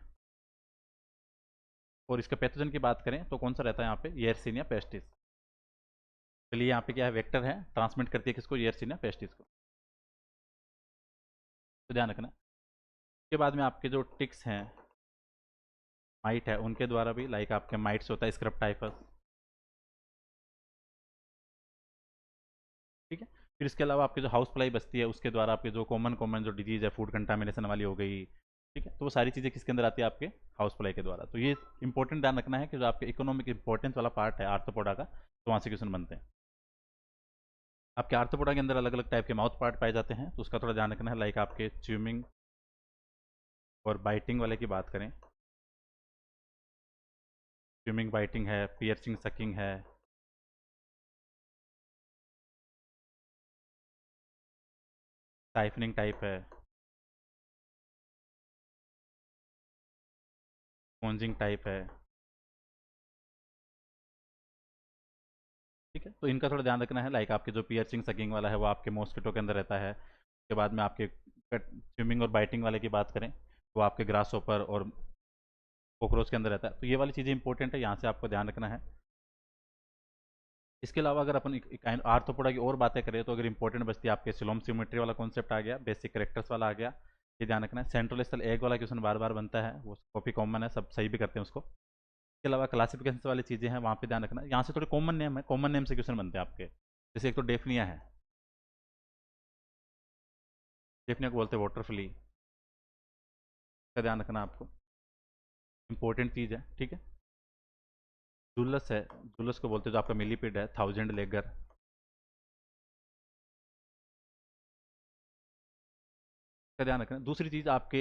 और इसके पैथोजन की बात करें तो कौन सा रहता है यहाँ पे, येरसिनिया पेस्टिस। चलिए यहाँ पे क्या है, वेक्टर है, ट्रांसमिट करती है किसको, येरसिनिया पेस्टिस को, तो ध्यान रखना। उसके बाद में आपके जो टिक्स हैं, माइट है, उनके द्वारा भी, लाइक आपके माइट्स होता है स्क्रब टाइफस। ठीक है, फिर इसके अलावा आपके जो हाउस फ्लाई बचती है उसके द्वारा आपके जो कॉमन कॉमन जो डिजीज है, फूड कंटामिनेशन वाली हो गई। ठीक है, तो वो सारी चीज़ें किसके अंदर आती है, आपके हाउस फ्लाई के द्वारा। तो ये इंपॉर्टेंट ध्यान रखना है कि जो आपके इकोनॉमिक इंपॉर्टेंस वाला पार्ट है आर्थ्रोपोडा का, तो वहाँ से क्वेश्चन बनते हैं। आपके आर्थ्रोपोडा के अंदर अलग अलग टाइप के माउथ पार्ट पाए जाते हैं, तो उसका थोड़ा ध्यान रखना है। लाइक आपके च्यूमिंग और बाइटिंग वाले की बात करें, च्यूमिंग बाइटिंग है, पियर्चिंग सकिंग है, साइफनिंग टाइप है, स्पॉन्जिंग टाइप है। ठीक है, तो इनका थोड़ा ध्यान रखना है। लाइक आपके जो पियर्चिंग सकिंग वाला है वो आपके मॉस्किटो के अंदर रहता है। उसके बाद में आपके स्विमिंग और बाइटिंग वाले की बात करें तो आपके ग्रास ओपर और कॉकरोच के अंदर रहता है। तो ये वाली चीज़ें इंपॉर्टेंट है, यहाँ से आपको ध्यान रखना है। इसके अलावा अगर अपन आर्थ्रोपोडा की और बातें करें तो अगर इंपॉर्टेंट बचती है आपके सिलोम सिमेट्री वाला कॉन्सेप्ट आ गया, बेसिक करेक्टर्स वाला आ गया, ये ध्यान रखना है। सेंट्रल एस्टल एग वाला क्वेश्चन बार बार बनता है, वो काफ़ी कॉमन है, सब सही भी करते हैं उसको। इसके अलावा क्लासिफिकेशन वाली चीज़ें हैं, वहाँ पे ध्यान रखना है। यहाँ से थोड़े कॉमन नेम है, कॉमन नेम से क्वेश्चन बनते हैं आपके। जैसे एक तो डेफनिया है, डेफनिया को बोलते हैं वाटर फ्ली, का ध्यान रखना आपको, इंपॉर्टेंट चीज़ है। ठीक है, जुलस है, जुलस को बोलते हैं जो आपका मिलीपीड है, थाउजेंड लेगर, का ध्यान रखना। दूसरी चीज़ आपके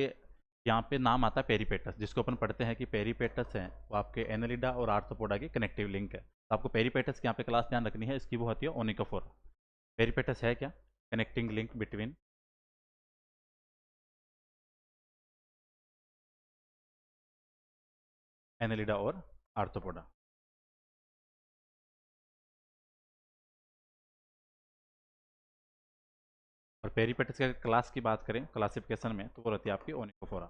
यहाँ पे नाम आता है पेरीपेटस, जिसको अपन पढ़ते हैं कि पेरीपेटस है, वो आपके एनालिडा और आर्थ्रोपोडा की कनेक्टिव लिंक है। तो आपको पेरीपेटस की यहाँ पे क्लास ध्यान रखनी है, इसकी वो होती है ओनिकोफोर। पेरीपेटस है क्या, कनेक्टिंग लिंक बिटवीन एनालिडा और आर्थ्रोपोडा। और और पेरिपेटस के क्लास की बात करें क्लासिफिकेशन में तो वो रहती है आपकी ओनिकोफोरा।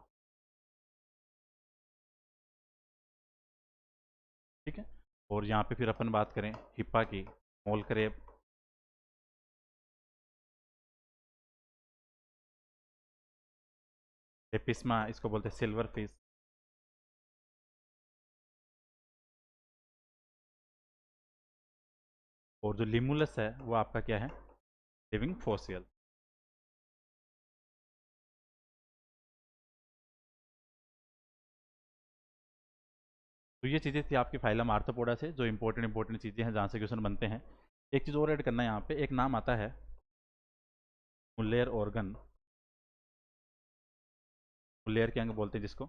ठीक है। और यहाँ पे फिर अपन बात करें हिप्पा की, मोल क्रेब, लेपिस्मा इसको बोलते हैं सिल्वर फिश, और जो लिमुलस है वो आपका क्या है, लिविंग फॉसिल। तो ये चीज़ें थी आपकी फाइलम आर्थ्रोपोडा से, जो इंपॉर्टेंट चीज़ें हैं जहाँ से क्वेश्चन बनते हैं। एक चीज़ और ऐड करना है यहाँ पे, एक नाम आता है मुल्लेर ऑर्गन, मुल्लेर के अंग बोलते हैं जिसको,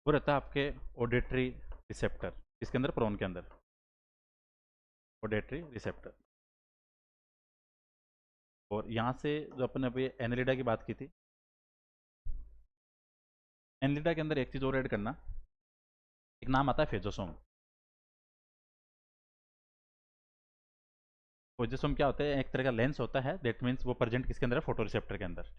वो रहता है आपके ऑडिटरी रिसेप्टर, इसके अंदर प्रोन के अंदर ऑडिटरी रिसेप्टर। और यहाँ से जो अपन अभी एनेलिडा की बात की थी, एनेलिडा के अंदर एक चीज़ और ऐड करना, एक नाम आता है फेजोसोम। फेजोसोम क्या होता है, एक तरह का लेंस होता है, दैट मीन्स वो प्रेजेंट किसके अंदर है, फोटो रिसेप्टर के अंदर।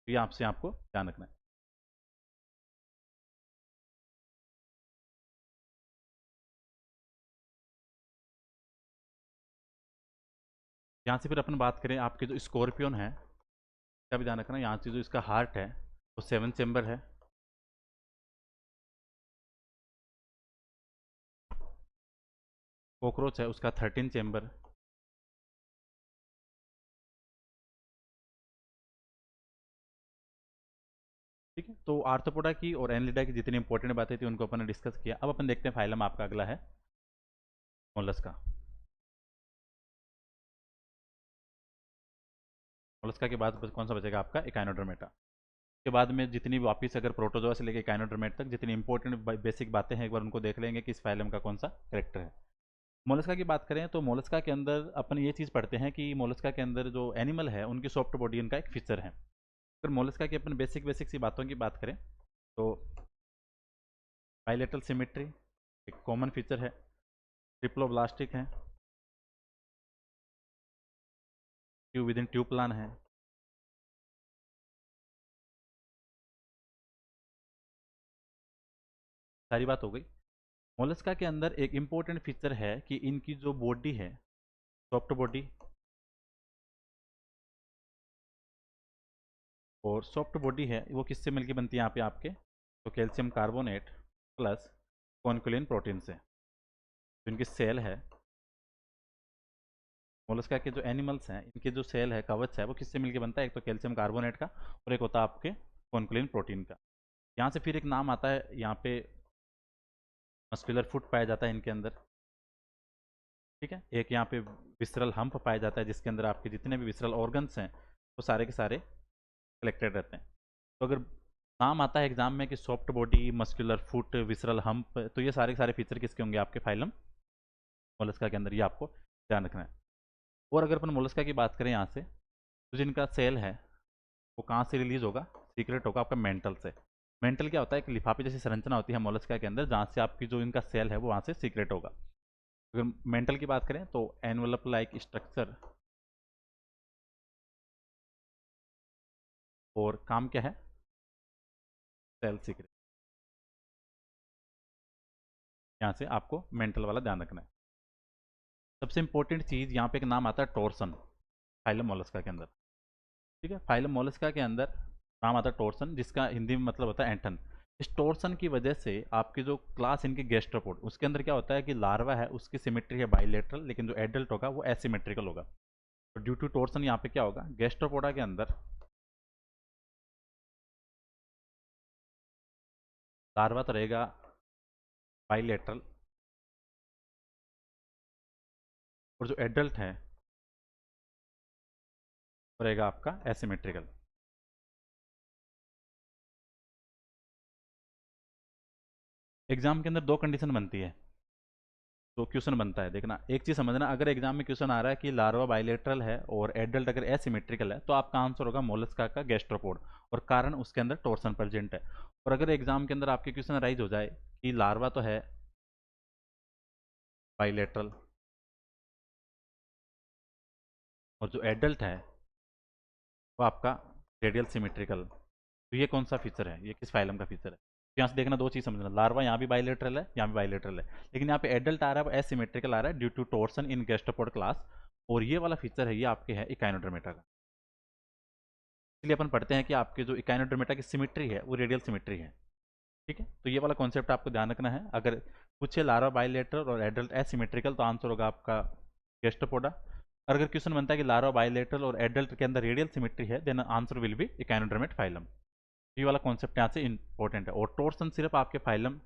तो ये आपसे आपको ध्यान रखना है। यहाँ से फिर अपन बात करें आपके जो स्कॉर्पियन है, इसका भी ध्यान रखना, यहाँ से जो इसका हार्ट है वो 7 चेम्बर है। कॉकरोच है उसका 13 चेम्बर। ठीक है। तो आर्थ्रोपोडा की और एनलिडा की जितनी इंपॉर्टेंट बातें थी उनको अपन ने डिस्कस किया। अब अपन देखते हैं फाइलम आपका अगला है मोलस्का। मोलस्का के बाद कौन सा बचेगा आपका, इकाइनोडर्मेटा। के बाद में जितनी भी वापिस अगर प्रोटोजोआ से लेकर इकाइनोडर्मेट तक जितनी इंपॉर्टेंट बेसिक बातें हैं एक बार उनको देख लेंगे कि इस फाइलम का कौन सा करेक्टर है। मोलस्का की बात करें तो मोलस्का के अंदर अपन ये चीज़ पढ़ते हैं कि मोलस्का के अंदर जो एनिमल है उनकी सॉफ्ट बॉडी उनका एक फीचर है। अगर मोलस्का की अपन बेसिक बेसिक सी बातों की बात करें तो बाइलेटरल सिमेट्री एक कॉमन फीचर है, ट्रिप्लोब्लास्टिक है, tube within tube plan है। सारी बात हो गई। मोलस्का के अंदर एक इम्पोर्टेंट फीचर है कि इनकी जो बॉडी है सॉफ्ट बॉडी, और सॉफ्ट बॉडी है वो किससे मिलकर बनती है यहाँ पे आपके, तो कैल्शियम कार्बोनेट प्लस कॉन्कुलिन प्रोटीन से। तो इनकी सेल है, मोलस्का के जो एनिमल्स हैं इनके जो सेल है कवच है वो किससे मिलकर बनता है, एक तो कैल्शियम कार्बोनेट का और एक होता है आपके कॉन्कुलिन प्रोटीन का। यहाँ से फिर एक नाम आता है यहाँ पे मस्कुलर फुट पाया जाता है इनके अंदर। ठीक है। एक यहाँ पे विसरल हम्प पाया जाता है जिसके अंदर आपके जितने भी विसरल ऑर्गन्स हैं वो सारे के सारे कलेक्टेड रहते हैं। तो अगर नाम आता है एग्जाम में कि soft body, muscular foot, visceral hump, तो ये सारे के सारे फीचर किसके होंगे आपके फाइलम मोलस्का के अंदर, ये आपको ध्यान रखना है। और अगर अपन मोलस्का की बात करें यहाँ से, तो जिनका सेल है वो कहाँ से रिलीज होगा, सीक्रेट होगा आपका मेंटल से। मेंटल क्या होता है, एक लिफाफे जैसी संरचना होती है मोलस्का के अंदर जहाँ से आपकी जो इनका सेल है वो वहाँ से सीक्रेट होगा। अगर मेंटल की बात करें तो एनवलप लाइक स्ट्रक्चर, और काम क्या है, सेल सीक्रेट। यहाँ से आपको मेंटल वाला ध्यान रखना है। सबसे इंपॉर्टेंट चीज़ यहाँ पे एक नाम आता है टोर्सन, फाइलम मोलस्का के अंदर। ठीक है। फाइलम मोलस्का के अंदर नाम आता है टोर्सन, जिसका हिंदी में मतलब होता है एंटन। इस टोर्सन की वजह से आपकी जो क्लास इनकी गैस्ट्रोपोड, उसके अंदर क्या होता है कि लार्वा है उसकी सिमेट्री है बाइलेटरल, लेकिन जो एडल्ट होगा वो एसिमेट्रिकल होगा। तो ड्यू टू टोर्सन यहाँ पे क्या होगा, गैस्ट्रोपोडा के अंदर लार्वा तो रहेगा बाइलेटरल, और जो एडल्ट है वो रहेगा आपका एसिमेट्रिकल। एग्जाम के अंदर दो कंडीशन बनती है, तो क्वेश्चन बनता है, देखना एक चीज समझना, अगर एग्जाम में क्वेश्चन आ रहा है कि लार्वा बाइलेटरल है और एडल्ट अगर एसिमेट्रिकल है तो आपका आंसर होगा मोलस्का का गैस्ट्रोपोड, और कारण उसके अंदर टोर्सन प्रेजेंट है। और अगर एग्जाम के अंदर आपके क्वेश्चन राइज हो जाए कि लार्वा तो है बाइलेटरल और जो एडल्ट है वो आपका रेडियल सिमेट्रिकल, तो ये कौन सा फीचर है, ये किस फाइलम का फीचर है? तो यहाँ से देखना, दो चीज़ समझना, लार्वा यहाँ भी बाइलेटरल है, यहाँ भी बाइलेटरल है, लेकिन यहाँ पे एडल्ट आ रहा है वो एसिमेट्रिकल आ रहा है due to torsion in gastropod class, और ये वाला फीचर है ये आपके है इकाइनोडर्मेटा का। इसलिए अपन पढ़ते हैं कि आपके जो इकाइनोडर्मेटा की सिमेट्री है वो रेडियल सिमेट्री है। ठीक है, तो ये वाला कॉन्सेप्ट आपको ध्यान रखना है। अगर पूछे लार्वा बाइलेटरल और एडल्ट एसिमेट्रिकल तो आंसर होगा आपका गैस्ट्रोपोडा। और अगर क्वेश्चन बनता है कि लार्वा बाइलेटरल और एडल्ट के अंदर रेडियल सिमेट्री है then answer will be echinodermata phylum. ये वाला कॉन्सेप्ट यहाँ से इंपॉर्टेंट है, और टोर्सन सिर्फ आपके फाइलम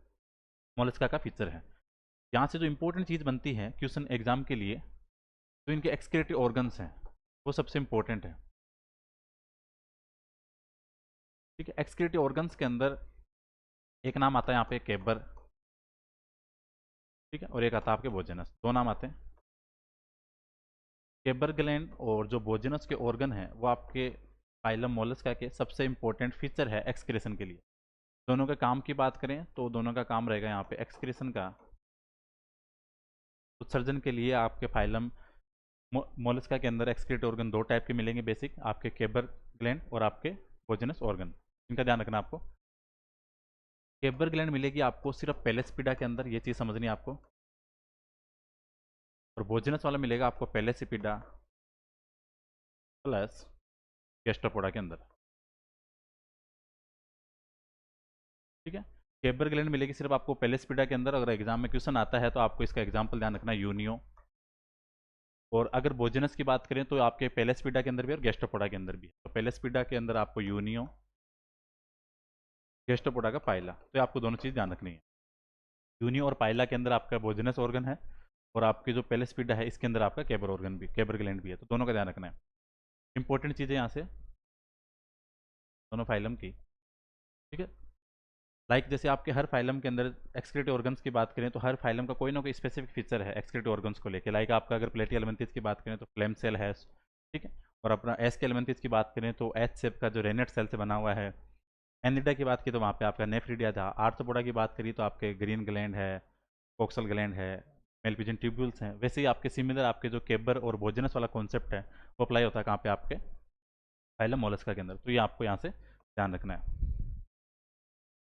मोलस्का का फीचर है। यहाँ से जो इंपॉर्टेंट चीज़ बनती है क्वेश्चन एग्जाम के लिए, जो इनके एक्सक्रीटरी ऑर्गन्स हैं वो सबसे इंपॉर्टेंट है। ठीक है, एक्सक्रीटरी ऑर्गन्स के अंदर एक नाम आता है यहाँ पे केबर, ठीक है, और एक आता है आपके बोजेनस, दो नाम आते हैं। केबर ग्लैंड और जो बोजेनस के ऑर्गन है वो आपके फाइलम मोलस्का के सबसे इंपॉर्टेंट फीचर है एक्सक्रेशन के लिए। दोनों के काम की बात करें तो दोनों का काम रहेगा यहाँ पे एक्सक्रेशन का, उत्सर्जन के लिए आपके फाइलम मोलस्का के अंदर एक्सक्रीट ऑर्गन दो टाइप के मिलेंगे बेसिक, आपके केबर ग्लैंड और आपके बोजेनस ऑर्गन। इनका ध्यान रखना आपको। केबर ग्लैंड मिलेगी आपको सिर्फ पेलेस्पिडा के अंदर, ये चीज़ समझनी है आपको, और बोजेनस वाला मिलेगा आपको पेलेसिपिडा प्लस गैस्ट्रोपोडा के अंदर। ठीक है, केबर ग्लैंड मिलेगी सिर्फ आपको पेलेस्पिडा के अंदर। अगर एग्जाम में क्वेश्चन आता है तो आपको इसका एग्जाम्पल ध्यान रखना यूनियो। और अगर बोजेनस की बात करें तो आपके पेलेस्पिडा के अंदर भी और गैस्ट्रोपोडा के अंदर भी है। तो पेलेस्पिडा के अंदर आपको यूनियो, गैस्ट्रोपोडा का पाइला, तो ये आपको दोनों चीज़ ध्यान रखनी है। यूनियो और पाइला के अंदर आपका बोजेनस ऑर्गन है, और आपकी जो पेलेस्पिडा है इसके अंदर आपका केबर ऑर्गन भी, केबर ग्लैंड भी है, तो दोनों का ध्यान रखना है। इंपॉर्टेंट चीज़ें यहाँ से दोनों फाइलम की। ठीक है, जैसे आपके हर फाइलम के अंदर एक्सक्रीटरी ऑर्गन्स की बात करें तो हर फाइलम का कोई ना कोई स्पेसिफिक फीचर है एक्सक्रीटरी ऑर्गन्स को लेकर। आपका अगर प्लेटी एलिमेंथिस की बात करें तो फ्लेम सेल है, ठीक है, और अपना एस के एलिमेंथिस की बात करें तो एच शेप का जो रेनेट सेल से बना हुआ है। एनिडा की बात की तो वहाँ पे आपका नेफ्रिडिया था। आर्थ्रोपोडा की बात करी तो आपके ग्रीन ग्लैंड है, कोक्सल ग्लैंड है, मेलपिजन ट्यूब्यूल्स हैं। वैसे ही आपके सिमिलर आपके जो केबर और बोजेनस वाला कॉन्सेप्ट है वो अप्लाई होता है कहाँ पे, आपके फाइलम मोलस्का के अंदर। तो ये आपको यहाँ से ध्यान रखना है।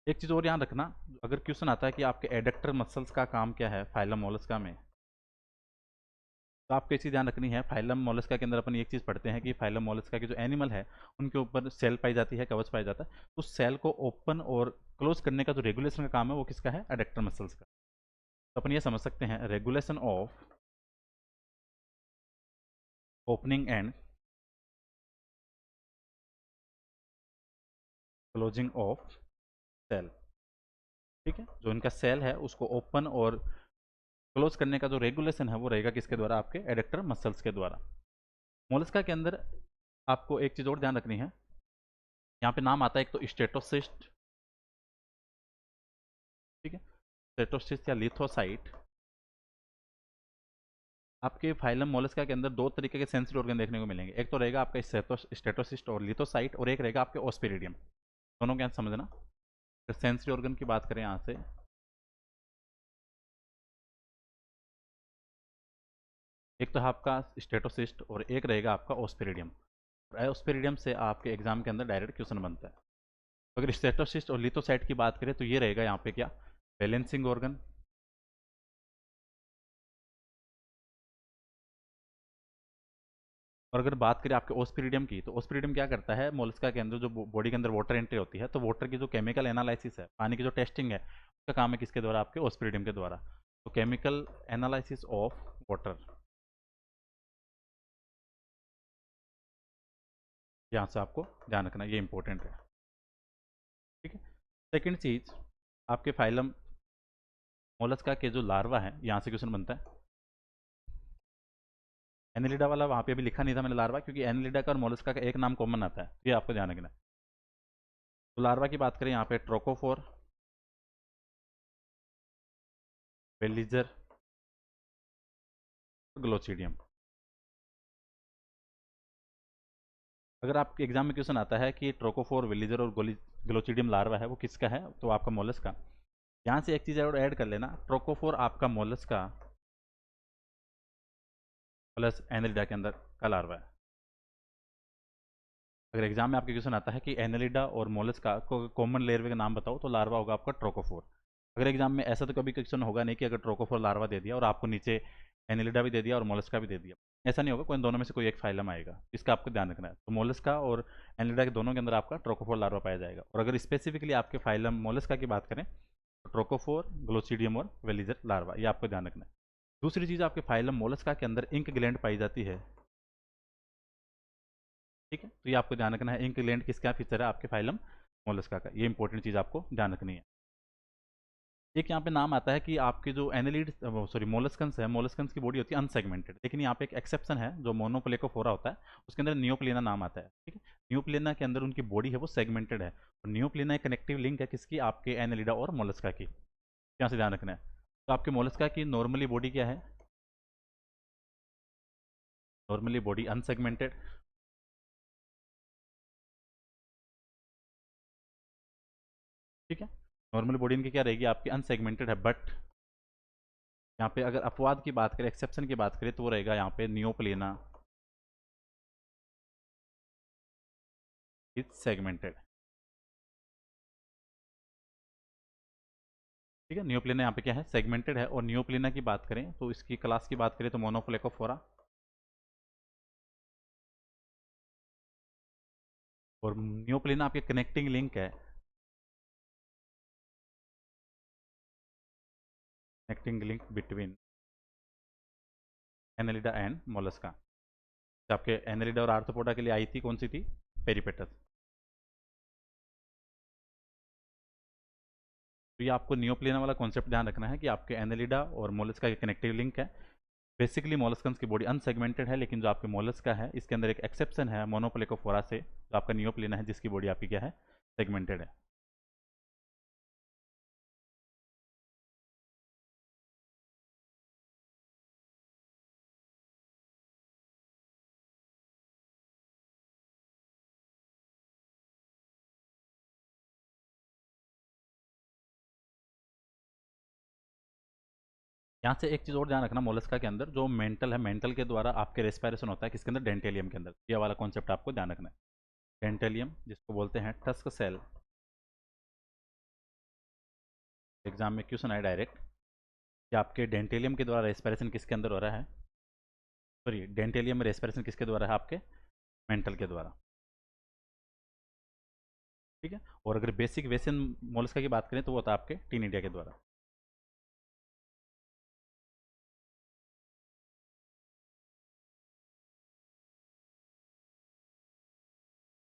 एक चीज़ और ध्यान रखना, अगर क्वेश्चन आता है कि आपके एडक्टर मसल्स का काम क्या है फाइलम मोलस्का में, तो आपको एक चीज़ ध्यान रखनी है। फाइलम मोलस्का के अंदर अपन एक चीज़ पढ़ते हैं कि फाइलम मोलस्का के जो एनिमल है उनके ऊपर सेल पाई जाती है, कवच पाया जाता है। तो सेल को ओपन और क्लोज करने का जो रेगुलेशन का काम है वो किसका है, एडक्टर मसल्स का। तो अपन ये समझ सकते हैं regulation of opening and closing of cell. ठीक है, जो इनका सेल है उसको ओपन और क्लोज करने का जो रेगुलेशन है वो रहेगा किसके द्वारा, आपके एडक्टर मसल्स के द्वारा। मोलस्का के अंदर आपको एक चीज़ और ध्यान रखनी है, यहाँ पे नाम आता है एक तो स्टेटोसिस्ट, ठीक है, स्टेटोसिस्ट या लिथोसाइट। आपके फाइलम मोलस्का के अंदर दो तरीके के सेंसरी ऑर्गन देखने को मिलेंगे, एक तो रहेगा आपका स्टेटोसिस्ट और लिथोसाइट, और एक रहेगा आपके ओस्पेरिडियम। दोनों क्या समझना, सेंसरी ऑर्गन की बात करें यहाँ से, एक तो है आपका स्टेटोसिस्ट और एक रहेगा आपका ओस्पेरिडियम। ओस्पेरिडियम से आपके एग्जाम के अंदर डायरेक्ट क्वेश्चन बनता है। अगर स्टेटोसिस्ट और लिथोसाइट की बात करें तो ये रहेगा यहाँ पे क्या, बैलेंसिंग ऑर्गन। और अगर बात करें आपके ओस्पिरिडियम की, तो ओस्पिरिडियम क्या करता है, मोलस्का के अंदर जो बॉडी के अंदर वाटर एंट्री होती है तो वाटर की जो केमिकल एनालिसिस है, पानी की जो टेस्टिंग है उसका काम है किसके द्वारा, आपके ओस्पिरिडियम के द्वारा। तो केमिकल एनालिसिस ऑफ वाटर, यहाँ से आपको ध्यान रखना, ये इंपॉर्टेंट है। ठीक है, सेकेंड चीज, आपके फाइलम मोलस्का के जो लार्वा है यहाँ से क्वेश्चन बनता है। एनिलिडा वाला वहाँ पे अभी लिखा नहीं था मैंने लार्वा, क्योंकि एनिलिडा का और मोलस्का का एक नाम कॉमन आता है, ये आपको ध्यान रखना है। तो लार्वा की बात करें यहाँ पे ट्रोकोफोर, बेलिजर, ग्लोचिडियम। अगर आपके एग्जाम में क्वेश्चन आता है कि ट्रोकोफोर, विलीजर और ग्लोचिडियम लार्वा है वो किसका है, तो आपका मोलस का। यहाँ से एक चीज़ और ऐड कर लेना, ट्रोकोफोर आपका मोलस का प्लस एनेलिडा के अंदर का लार्वा है। अगर एग्जाम में आपके क्वेश्चन आता है कि एनेलिडा और मोलस का कॉमन लेयरवे का नाम बताओ, तो लार्वा होगा आपका ट्रोकोफोर। अगर एग्जाम में ऐसा तो कभी क्वेश्चन होगा नहीं कि अगर ट्रोकोफोर लार्वा दे दिया और आपको नीचे एनेलिडा भी दे दिया और मोलस्का भी दे दिया, ऐसा नहीं होगा, कोई दोनों में से कोई एक फाइलम आएगा, इसका आपको ध्यान रखना है। तो मोलस्का और एनेलिडा के दोनों के अंदर आपका ट्रोकोफोर लार्वा पाया जाएगा। और अगर स्पेसिफिकली आपके फाइलम मोलस्का की बात करें तो ट्रोकोफोर, ग्लोचिडियम और वेलिजर लार्वा, ये आपको ध्यान रखना है। दूसरी चीज़, आपके फाइलम मोलस्का के अंदर इंक ग्लैंड पाई जाती है, ठीक है, तो ये आपको ध्यान रखना है। इंक ग्लैंड किसका फीचर है, आपके फाइलम मोलस्का का, ये इंपॉर्टेंट चीज़ आपको ध्यान रखनी है। एक यहाँ पे नाम आता है कि आपके जो एनेलिड सॉरी मोलस्कन्स है, मोलस्कन्स की बॉडी होती है अनसेगमेंटेड, लेकिन यहाँ पे एक एक्सेप्शन है, जो मोनोप्लेकोफोरा होता है उसके अंदर नियोप्लेना नाम आता है, ठीक है। नियोप्लेना के अंदर उनकी बॉडी है वो सेगमेंटेड है, और नियोप्लेना एक कनेक्टिव लिंक है किसकी, आपके एनेलिडा और मोलस्का की, यहाँ से ध्यान रखना है। तो आपके मोलस्का की नॉर्मली बॉडी क्या है, नॉर्मली बॉडी अनसेगमेंटेड, ठीक है। नॉर्मल बॉडी इनकी क्या रहेगी, आपकी अनसेगमेंटेड है, बट यहाँ पे अगर अपवाद की बात करें, एक्सेप्शन की बात करें, तो वो रहेगा यहाँ पे नियोप्लेना इज सेगमेंटेड, ठीक है। नियोप्लेना यहाँ पे क्या है, सेगमेंटेड है। और नियोप्लेना की बात करें तो इसकी क्लास की बात करें तो मोनोप्लेकोफोरा, और नियोप्लेना आपके कनेक्टिंग लिंक है, connecting link between Annelida and Mollusca. आपके एनेलिडा और आर्थ्रोपोडा के लिए आई थी, कौन सी थी, पेरिपेटस। तो ये आपको नियोप्लेना वाला कॉन्सेप्ट ध्यान रखना है कि आपके एनेलिडा और मोलस्का के कनेक्टिव लिंक है। बेसिकली मोलस्कन्स की बॉडी अनसेगमेंटेड है, लेकिन जो आपके मोलस्का है इसके अंदर एक एक्सेप्शन है मोनोप्लेकोफोरा से, जो आपका नियोप्लेना है जिसकी बॉडी आपकी क्या है, सेगमेंटेड है। यहाँ से एक चीज़ और ध्यान रखना, मोलस्का के अंदर जो मेंटल है, मेंटल के द्वारा आपके रेस्पिरेशन होता है किसके अंदर, डेंटेलियम के अंदर। ये वाला कॉन्सेप्ट आपको ध्यान रखना है। डेंटेलियम जिसको बोलते हैं टस्क सेल, एग्जाम में क्वेश्चन आए डायरेक्ट कि आपके डेंटेलियम के द्वारा रेस्पिरेशन किसके अंदर हो रहा है, सॉरी डेंटेलियम में रेस्पिरेशन किसके द्वारा है, आपके मेंटल के द्वारा, ठीक है। और अगर बेसिक वेसन मोलस्का की बात करें तो वो होता है आपके टीनिडिया के द्वारा।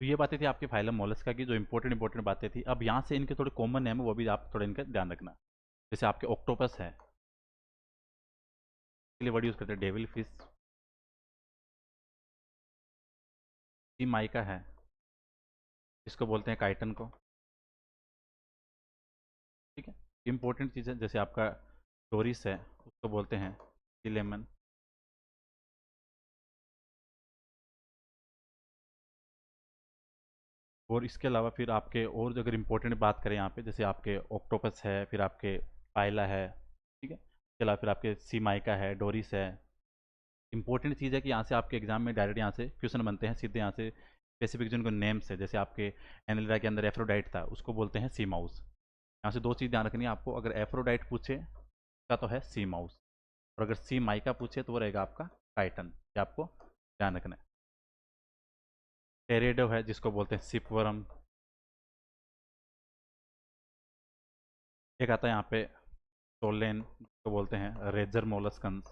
तो ये बातें थी आपके फाइलम मोलस्का की, जो इंपॉर्टेंट इंपॉर्टेंट बातें थी। अब यहाँ से इनके थोड़े कॉमन नेम है, वो भी आप थोड़ा इनका ध्यान रखना। जैसे आपके ऑक्टोपस है, इसके लिए वर्ड यूज़ करते हैं डेविल फिश। सी माइका है, इसको बोलते हैं काइटन को, ठीक है। इंपॉर्टेंट चीज़ है जैसे आपका टोरिस है, उसको बोलते हैं सी लेमन। और इसके अलावा फिर आपके और जो अगर इम्पोर्टेंट बात करें यहाँ पे, जैसे आपके ऑक्टोपस है, फिर आपके पाइला है, ठीक है। इसके अलावा फिर आपके सी माइका है, डोरिस है। इंपॉर्टेंट चीज़ है कि यहाँ से आपके एग्जाम में डायरेक्ट यहाँ से क्वेश्चन बनते हैं सीधे यहाँ से, स्पेसिफिक जिनको नेम्स है, जैसे आपके एनेलिडा के अंदर एफ्रोडाइट था, उसको बोलते हैं सी माउस। यहाँ से दो चीज़ ध्यान रखनी है आपको, अगर एफ्रोडाइट पूछे का तो है सी माउस, और अगर सी माइका पूछे तो वो रहेगा आपका टाइटन, ये आपको ध्यान रखना है। टेरेडो है जिसको बोलते हैं सिपवर्म। एक आता है यहाँ पे सोलेन, जिसको बोलते हैं रेजर मोलस्कन्स।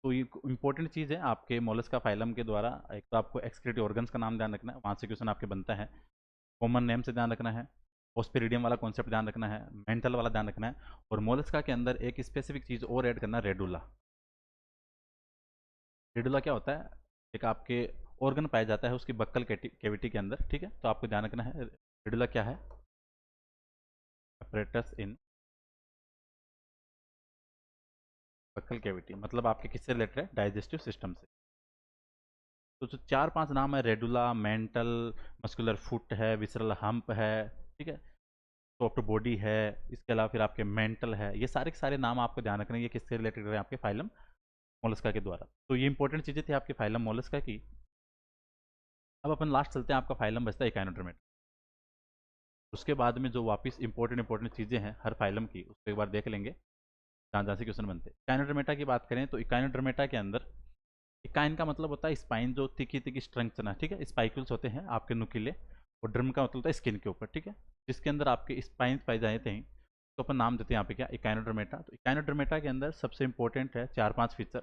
तो ये इंपॉर्टेंट चीज़ है आपके मोलस्का फाइलम के द्वारा। एक तो आपको एक्सक्रीटरी ऑर्गन्स का नाम ध्यान रखना है, वहाँ से क्वेश्चन आपके बनता है। कॉमन नेम से ध्यान रखना है, ओस्पेरिडियम वाला कॉन्सेप्ट ध्यान रखना है, मेंटल वाला ध्यान रखना है, और मोलस्का के अंदर एक स्पेसिफिक चीज़ और ऐड करना, रेडुला। रेडुला क्या होता है, एक आपके ऑर्गन पाया जाता है उसकी बक्कल कैविटी के अंदर, ठीक है। तो आपको ध्यान रखना है रेडुला क्या है, अपरेटस इन बक्कल कैविटी मतलब आपके किससे रिलेटेड है? डाइजेस्टिव सिस्टम से। तो जो 4-5 नाम है, रेडुला, मेंटल, मस्कुलर फुट है, विसरल हम्प है, ठीक है, सॉफ्ट बॉडी है, इसके अलावा फिर आपके मेंटल है, ये सारे के सारे नाम आपको ध्यान रखने हैं, ये किससे रिलेटेड है? आपके फाइलम मोलस्का के द्वारा। तो ये इंपॉर्टेंट चीज़ें थी आपके फाइलम मोलस्का की। अब अपन लास्ट चलते हैं, आपका फाइलम बचता है इकाइनोडर्मेटा। उसके बाद में जो वापस इंपॉर्टेंट चीज़ें हैं हर फाइलम की, उसको एक बार देख लेंगे जहाँ जहाँ से क्वेश्चन बनते हैं। इकाइनोडर्मेटा की बात करें तो इकाइनोडर्मेटा के अंदर इकाइन का मतलब होता है स्पाइन, जो तिकी तिकी स्ट्रक्चर है, ठीक है, स्पाइकल्स होते हैं आपके नुकीले। और ड्रम का मतलब होता है स्किन के ऊपर, ठीक है, जिसके अंदर आपके स्पाइन पाए जाते हैं। तो अपन नाम देते हैं यहाँ पे क्या? इकाइनोडर्मेटा। तो इकाइनोडर्मेटा के अंदर सबसे इंपॉर्टेंट है 4-5 फीचर।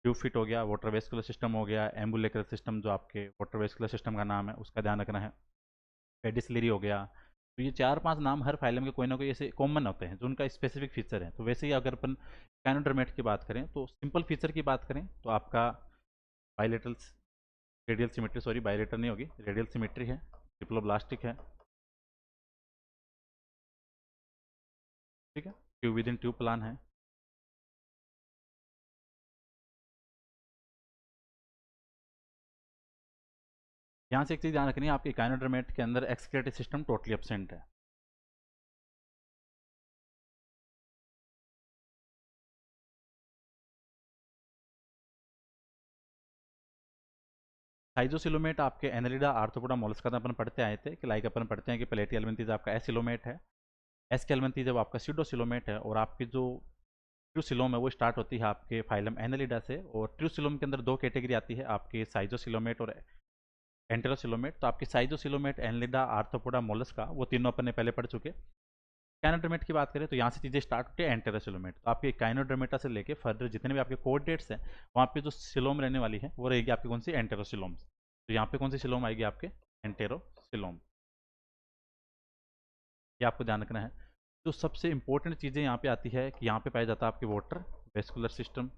ट्यूब फिट हो गया, वाटर वेस्कुलर सिस्टम हो गया, एम्बुलेक्रल सिस्टम जो आपके वाटर वेस्कुलर सिस्टम का नाम है उसका ध्यान रखना है, पेडिसलिरी हो गया। तो ये 4-5 नाम हर फाइलम के कोई ना कोई ऐसे कॉमन होते हैं जो उनका स्पेसिफिक फीचर है। तो वैसे ही अगर अपन इकाइनोडर्मेट की बात करें तो सिंपल फीचर की बात करें तो आपका बायलेटरल रेडियल सिमेट्री, सॉरी बायलेटर नहीं होगी, रेडियल सिमेट्री है, डिप्लोब्लास्टिक है, ठीक है, tube within tube plan है। यहाँ से एक चीज़ ध्यान रखनी है, आपके इकाइनोडर्मेट के अंदर एक्सक्रीटरी सिस्टम टोटली एब्सेंट है। साइजोसिलोमेट आपके एनालिडा आर्थ्रोपोडा मोलस्का में अपन पढ़ते आए थे कि लाइक अपन पढ़ते हैं कि प्लेटियलमेंथीज आपका एसिलोमेट है, एस्केलमेंथीज जब आपका स्यूडोसिलोमेट है, और आपकी जो ट्रूसिलोम है वो स्टार्ट होती है आपके फाइलम एनालिडा से। और ट्रूसिलोम के अंदर दो कैटेगरी आती है आपके साइजोसिलोमेट और एंटेरोसिलोमेट। तो आपके साइजोसिलोमेट, एनालिडा, आर्थ्रोपोडा, मोलस्का, वो तीनों अपन ने पहले पढ़ चुके। काइनोडर्मेट की बात करें तो यहाँ से चीज़ें स्टार्ट होती है एंटेरोसिलोमेट। तो आपके काइनोडर्मेटा से लेके फर्दर जितने भी आपके कोऑर्डिनेट्स हैं वहाँ पे जो सिलोम रहने वाली है वो रहेगी आपकी कौन सी? एंटेरोसिलोम्स। तो यहाँ पे कौन सी सिलोम आएगी? आपके एंटेरोसिलोम। ये आपको ध्यान रखना है। तो सबसे इंपॉर्टेंट चीज़ें यहाँ पे आती है कि यहाँ पे पाया जाता है आपके वाटर वेस्कुलर सिस्टम,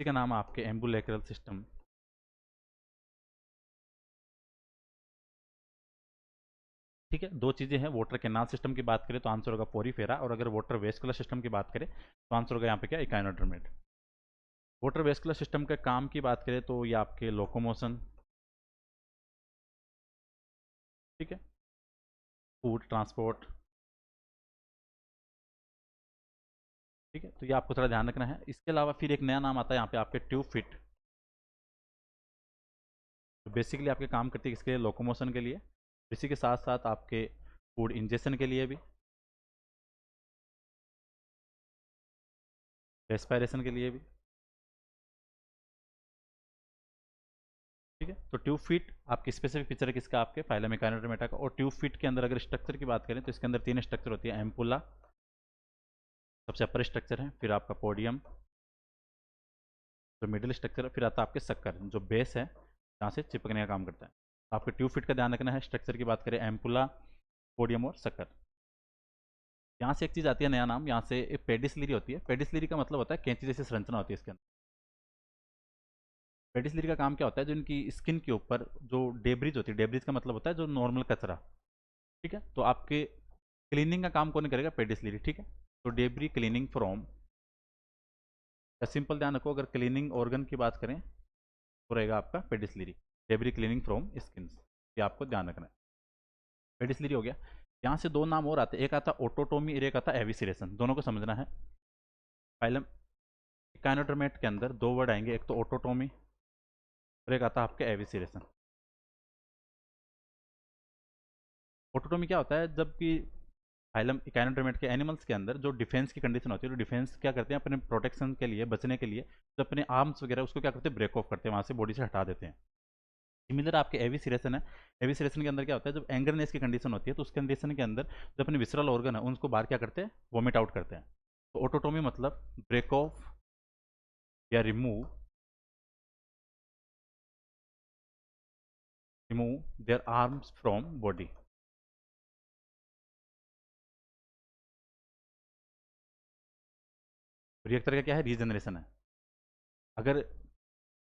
इसी का नाम है आपके एम्बुलेक्रल सिस्टम। ठीक है, दो चीज़ें हैं, वाटर कैनाल सिस्टम की बात करें तो आंसर होगा पोरीफेरा, और अगर वाटर वेस्कुलर सिस्टम की बात करें तो आंसर होगा यहाँ पे क्या? इकाइनोडर्मेट। वाटर वेस्कुलर सिस्टम के काम की बात करें तो ये आपके लोकोमोशन, ठीक है, फूड ट्रांसपोर्ट, ठीक है, तो ये आपको थोड़ा ध्यान रखना है। इसके अलावा फिर एक नया नाम आता है यहाँ पे आपके ट्यूब फिट। तो बेसिकली आपके काम करती है इसके लिए? लोकोमोशन के लिए, इसी के साथ साथ आपके फूड इंजेक्शन के लिए भी, रेस्पायरेशन के लिए भी, ठीक है। तो ट्यूब फिट आपकी स्पेसिफिक फीचर है किसका? आपके फाइलम इकाइनोडर्मेटा का। और ट्यूब फिट के अंदर अगर स्ट्रक्चर की बात करें तो इसके अंदर 3 स्ट्रक्चर होती है। एम्पुला सबसे अपर स्ट्रक्चर है, फिर आपका पोडियम जो मिडिल स्ट्रक्चर है, फिर आता है आपके सक्कर जो बेस है जहाँ से चिपकने का काम करता है। आपके ट्यूब फिट का ध्यान रखना है। स्ट्रक्चर की बात करें एम्पुला, पोडियम और सक्कर। यहाँ से एक चीज़ आती है नया नाम, यहाँ से एक पेडिसलिरी होती है। पेडिसलिरी का मतलब होता है कैंची जैसी संरचना होती है इसके अंदर। पेडिसलिरी का काम क्या होता है? जो इनकी स्किन के ऊपर जो डेब्रिज होती है, डेब्रिज का मतलब होता है जो नॉर्मल कचरा, ठीक है, तो आपके क्लीनिंग का काम कौन करेगा? पेडिसलिरी, ठीक है। तो डेब्री क्लीनिंग फ्रॉम, सिंपल ध्यान रखो, अगर क्लीनिंग ऑर्गन की बात करें तो रहेगा आपका पेडिसलिरी। डेब्री क्लीनिंग फ्रॉम स्किन, ये आपको ध्यान रखना है। पेडिसलिरी हो गया। यहाँ से दो नाम और आते हैं, एक आता है ऑटोटोमी और एक आता है एविसिरेशन, दोनों को समझना है। फाइलम इकाइनोडर्मेट के अंदर दो वर्ड आएंगे, एक तो ऑटोटोमी और एक आता है आपके एविसिरेशन। ऑटोटोमी क्या होता है? जबकि फाइलम इकाइनोडर्मेट के एनिमल्स के अंदर जो डिफेंस की कंडीशन होती है, तो डिफेंस क्या करते हैं अपने प्रोटेक्शन के लिए, बचने के लिए, जो अपने आर्म्स वगैरह उसको क्या करते हैं? ब्रेक ऑफ करते हैं, वहाँ से बॉडी से हटा देते हैं। सिमिलर आपके एविसिरेशन है। एविसिरेशन के अंदर क्या होता है? जब एंगरनेस की कंडीशन होती है तो उस कंडीशन के अंदर जो अपने विसरल ऑर्गन है उनको बाहर क्या करते हैं? वोमिट आउट करते हैं। तो ऑटोटोमी मतलब ब्रेक ऑफ या remove their arms from body. Reactor का क्या है? रीजनरेशन है। अगर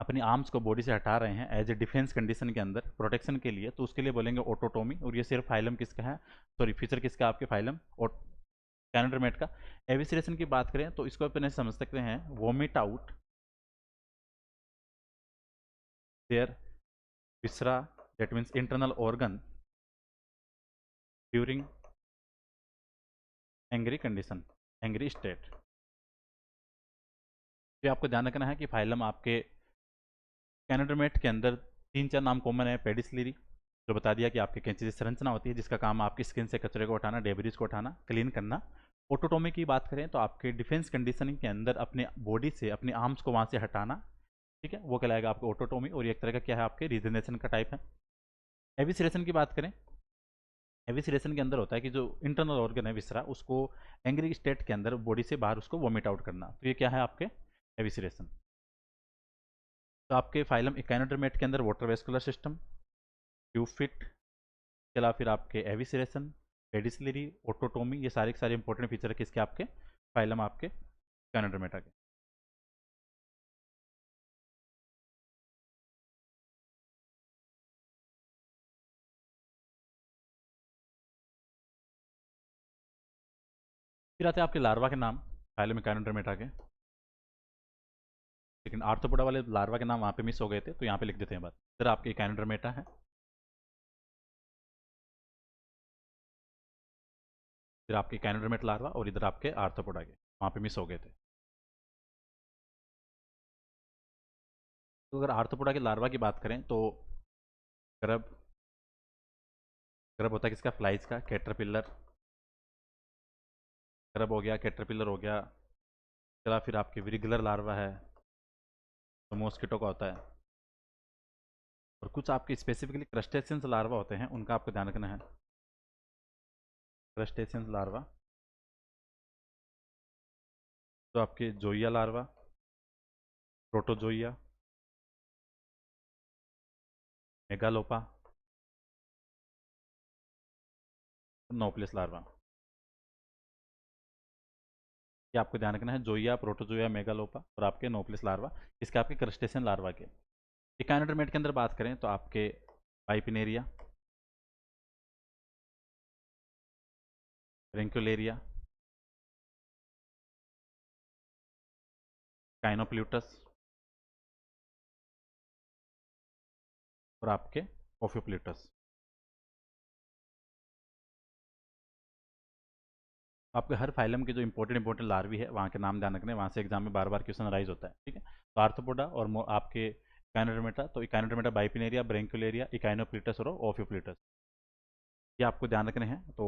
अपनी आर्म्स को बॉडी से हटा रहे हैं एज ए डिफेंस कंडीशन के अंदर प्रोटेक्शन के लिए, तो उसके लिए बोलेंगे ऑटोटोमी। और ये सिर्फ फाइलम किसका है, सॉरी फीचर किसका, आपके फाइलम और कैनोडर्मेट का। एविसरेशन की बात करें तो इसको अपन समझ सकते हैं vomit out their viscera, that means internal organ during angry condition, angry state. तो आपको ध्यान रखना है कि फाइलम आपके कैनोडर्मेट के अंदर 3-4 नाम कॉमन है। पेडिसलिरी, जो बता दिया कि आपके कैंची जैसी संरचना होती है जिसका काम आपकी स्किन से कचरे को हटाना, डेबरीज को हटाना, क्लीन करना। ऑटोटोमी की बात करें तो आपके डिफेंस कंडीशनिंग के अंदर अपने बॉडी से अपने आर्म्स को वहाँ से हटाना, ठीक है, वो कहलाएगा आपको ऑटोटोमी। और ये एक तरह का क्या है, आपके रीजनरेशन का टाइप है। एविसरेशन की बात करें, एविसरेशन के अंदर होता है कि जो इंटरनल ऑर्गन है विसरा, उसको एंग्री स्टेट के अंदर बॉडी से बाहर उसको वोमिट आउट करना, तो ये क्या है आपके एविसरेशन। तो आपके फाइलम इकाइनोडर्मेट के अंदर water vascular system, tube fit, चला फिर आपके एविसरेशन, पेडिसलिरी, ऑटोटोमी, ये सारे के सारे इंपॉर्टेंट फीचर है किसके, आपके फाइलम आपके इकाइनोडर्मेटा के। फिर आते हैं आपके लार्वा के नाम, फाइलम इकाइनोडर्मेटा के। लेकिन आर्थ्रोपोडा वाले लार्वा के नाम वहाँ पे मिस हो गए थे, तो यहाँ पे लिख देते हैं बात। इधर आपके इकाइनोडर्मेटा है, इधर आपके इकाइनोडर्मेट लार्वा, और इधर आपके आर्थ्रोपोडा के, वहाँ पे मिस हो गए थे। तो अगर आर्थ्रोपोडा के लार्वा की बात करें तो ग्रब, ग्रब होता है किसका, फ्लाइज का, कैटरपिलर, ग्रब हो गया, कैटरपिलर हो गया। चला फिर आपके विरिगुलर लार्वा है, तो मॉस्किटो का होता है। और कुछ आपके स्पेसिफिकली क्रस्टेशियंस लार्वा होते हैं, उनका आपको ध्यान रखना है। क्रस्टेशियंस लार्वा, तो आपके जोइया लार्वा, प्रोटोजोइया, मेगालोपा, नोप्लिस लार्वा। ये आपको ध्यान रखना है, जोइया, प्रोटोजोइया, मेगालोपा और आपके नोप्लिस लार्वा, इसके आपके क्रस्टेशियन लार्वा के। इकाइनोडर्मेट के अंदर बात करें तो आपके पाइपिनेरिया, रेंकुलेरिया, काइनोप्ल्यूटस और आपके ओफियोप्ल्यूटस। आपके हर फाइलम के जो इंपॉर्टेंट लार्वी है वहाँ के नाम ध्यान रखने, वहाँ से एग्जाम में बार बार क्वेश्चन राइज होता है, ठीक है। तो आर्थ्रोपोडा और आपके इकाइनोडर्मेटा, तो इकाइनोडर्मेटा, बाइपिनेरिया, ब्रेंकुलेरिया, इकाइनोप्ल्यूटस और ओफियोप्ल्यूटस, ये आपको ध्यान रखने हैं। तो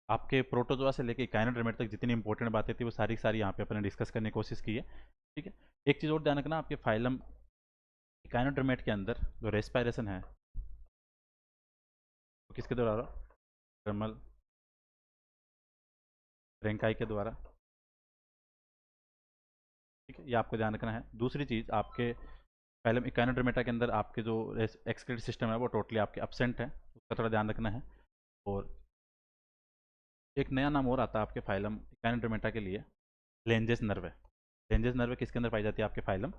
आपके प्रोटोजोआ से लेकर इकाइनोडर्मेट तक जितनी इंपॉर्टेंट बातें थी वो सारी सारी यहाँ पे अपने डिस्कस करने की कोशिश की है, ठीक है। एक चीज़ और ध्यान रखना, आपके फाइलम इकाइनोडर्मेट के अंदर जो रेस्पायरेशन है वो किसके द्वारा हो रहा है, थर्मल ब्रेंकाई के द्वारा, ठीक है, ये आपको ध्यान रखना है। दूसरी चीज़, आपके फाइलम इकाइनोडर्मेटा के अंदर आपके जो एक्सक्रीटरी सिस्टम है वो टोटली आपके अपसेंट है, उसका थोड़ा ध्यान रखना है। और एक नया नाम और आता है आपके फाइलम इकाइनोडर्मेटा के लिए, लेंजेस नर्व। लेंजेस नर्व किसके अंदर पाई जाती है, आपके फाइलम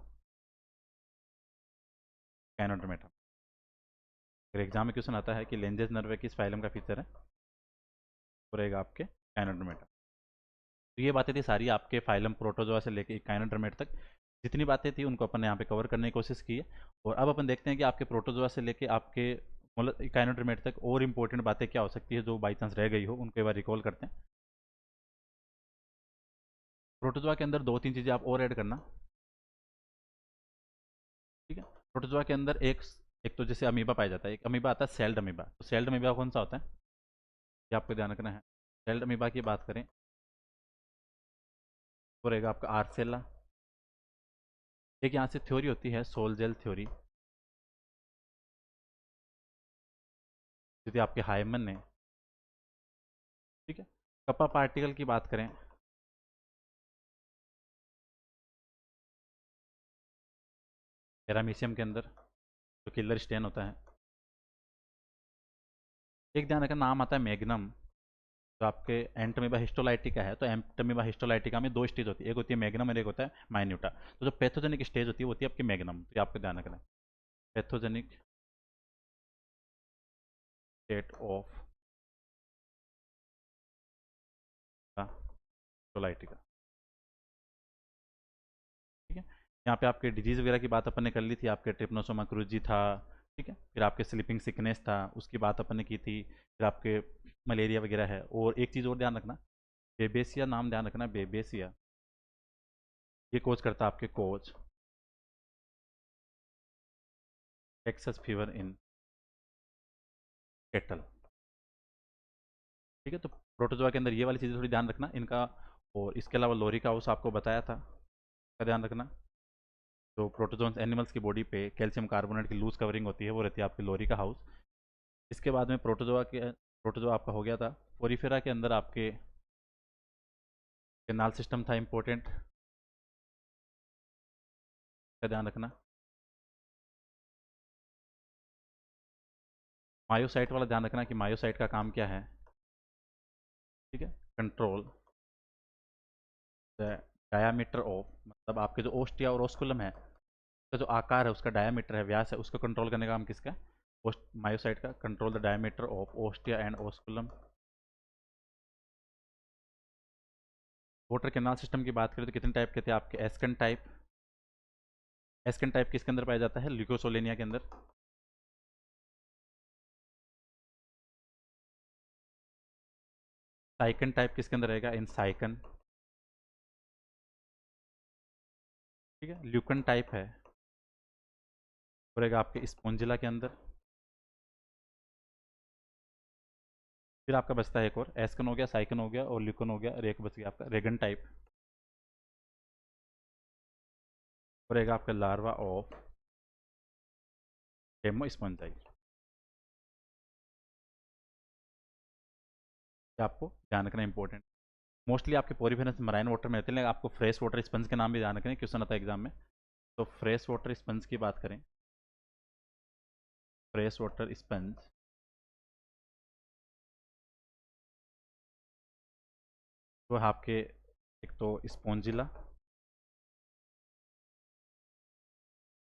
इकाइनोडर्मेटा। अगर एग्जाम में क्वेश्चन आता है कि लेंजेस नर्व किस फाइलम का फीचर है, वो रहेगा आपके इकाइनोडर्मेटा। तो ये बातें थी सारी आपके फाइलम प्रोटोजोआ से लेकर इकाइनोडर्मेट तक, जितनी बातें थी उनको अपन ने यहाँ पे कवर करने की कोशिश की है। और अब अपन देखते हैं कि आपके प्रोटोजोआ से लेके आपके इकाइनोडर्मेट तक और इंपॉर्टेंट बातें क्या हो सकती है जो बाई चांस रह गई हो, उनको एक बार रिकॉल करते हैं। प्रोटोजोआ के अंदर 2-3 चीज़ें आप और ऐड करना, ठीक है। प्रोटोजोआ के अंदर एक एक तो जैसे अमीबा पाया जाता है, एक अमीबा आता है सेल्ड अमीबा। तो सेल्ड अमीबा कौन सा होता है, ये आपको ध्यान रखना है। सेल्ड अमीबा की बात करें तो रहेगा आपका आर्सेला। एक यहाँ से थ्योरी होती है सोल जेल थ्योरी, जो थी आपके हाइमन ने, ठीक है। कप्पा पार्टिकल की बात करें, पैरामीशियम के अंदर जो किलर स्टेन होता है। एक ध्यान रखना, नाम आता है मैग्नम, तो आपके एंटमीबा हिस्टोलाइटिका है, तो एंटमीबा हिस्टोलाइटिका में दो स्टेज होती है, एक होती है मैग्नम और एक होता है माइन्यूटा। तो जो पैथोजेनिक स्टेज होती है वो होती है आपकी मैग्नम, तो ये आपको ध्यान रखना है, पैथोजेनिक स्टेट ऑफ हिस्टोलाइटिका। ठीक है, यहाँ पे आपके डिजीज़ वगैरह की बात अपन ने कर ली थी, आपके ट्रिपनोसोमा क्रूजी था, ठीक है, फिर आपके स्लीपिंग सिकनेस था, उसकी बात अपन ने की थी, फिर आपके मलेरिया वगैरह है। और एक चीज़ और ध्यान रखना, बेबेसिया नाम ध्यान रखना, बेबेसिया ये कोच करता है आपके coach excess fever in cattle. ठीक है, तो प्रोटोजोआ के अंदर ये वाली चीज़ें थोड़ी ध्यान रखना इनका। और इसके अलावा लोरिका हाउस आपको बताया था, का ध्यान रखना। तो प्रोटोजोन्स एनिमल्स की बॉडी पे कैल्शियम कार्बोनेट की लूज कवरिंग होती है, वो रहती है आपकी लोरिका हाउस। इसके बाद में प्रोटोजोआ आपका हो गया था। पोरीफेरा के अंदर आपके कैनाल सिस्टम था इंपॉर्टेंट, का ध्यान रखना। मायोसाइट वाला ध्यान रखना कि मायोसाइट का काम क्या है। ठीक है, कंट्रोल द डायामीटर ऑफ, मतलब आपके जो ओस्टिया और ओस्कुलम है, उसका जो आकार है, उसका डायामीटर है, व्यास है, उसको कंट्रोल करने का काम किसका है? मायोसाइट का। Control the diameter of ostia and osculum. Water canal system की बात करें तो कितने टाइप के थे आपके? एस्कन टाइप। एस्कन टाइप किसके अंदर पाया जाता है? ल्यूकोसोलेनिया के अंदर। साइकन टाइप किसके अंदर रहेगा? इन साइकन। ठीक है, ल्यूकन टाइप है, वो रहेगा आपके स्पोंजिला के अंदर। फिर आपका बचता है एक और, एस्कन हो गया, साइकन हो गया और ल्यूकन हो गया, और एक बच गया आपका रेगन टाइप, वो रहेगा आपका लार्वा ऑफ हेमोस्पॉन्जाई। आपको ध्यान रखना इंपॉर्टेंट। मोस्टली आपके पोरीफेरस मराइन वाटर में रहते हैं, लेकिन आपको फ्रेश वाटर स्पंज के नाम भी ध्यान रखना है, क्वेश्चन आता है एग्जाम में। तो फ्रेश वाटर स्पंज की बात करें, फ्रेश वाटर स्पंज वो है आपके, एक तो स्पोंजिला,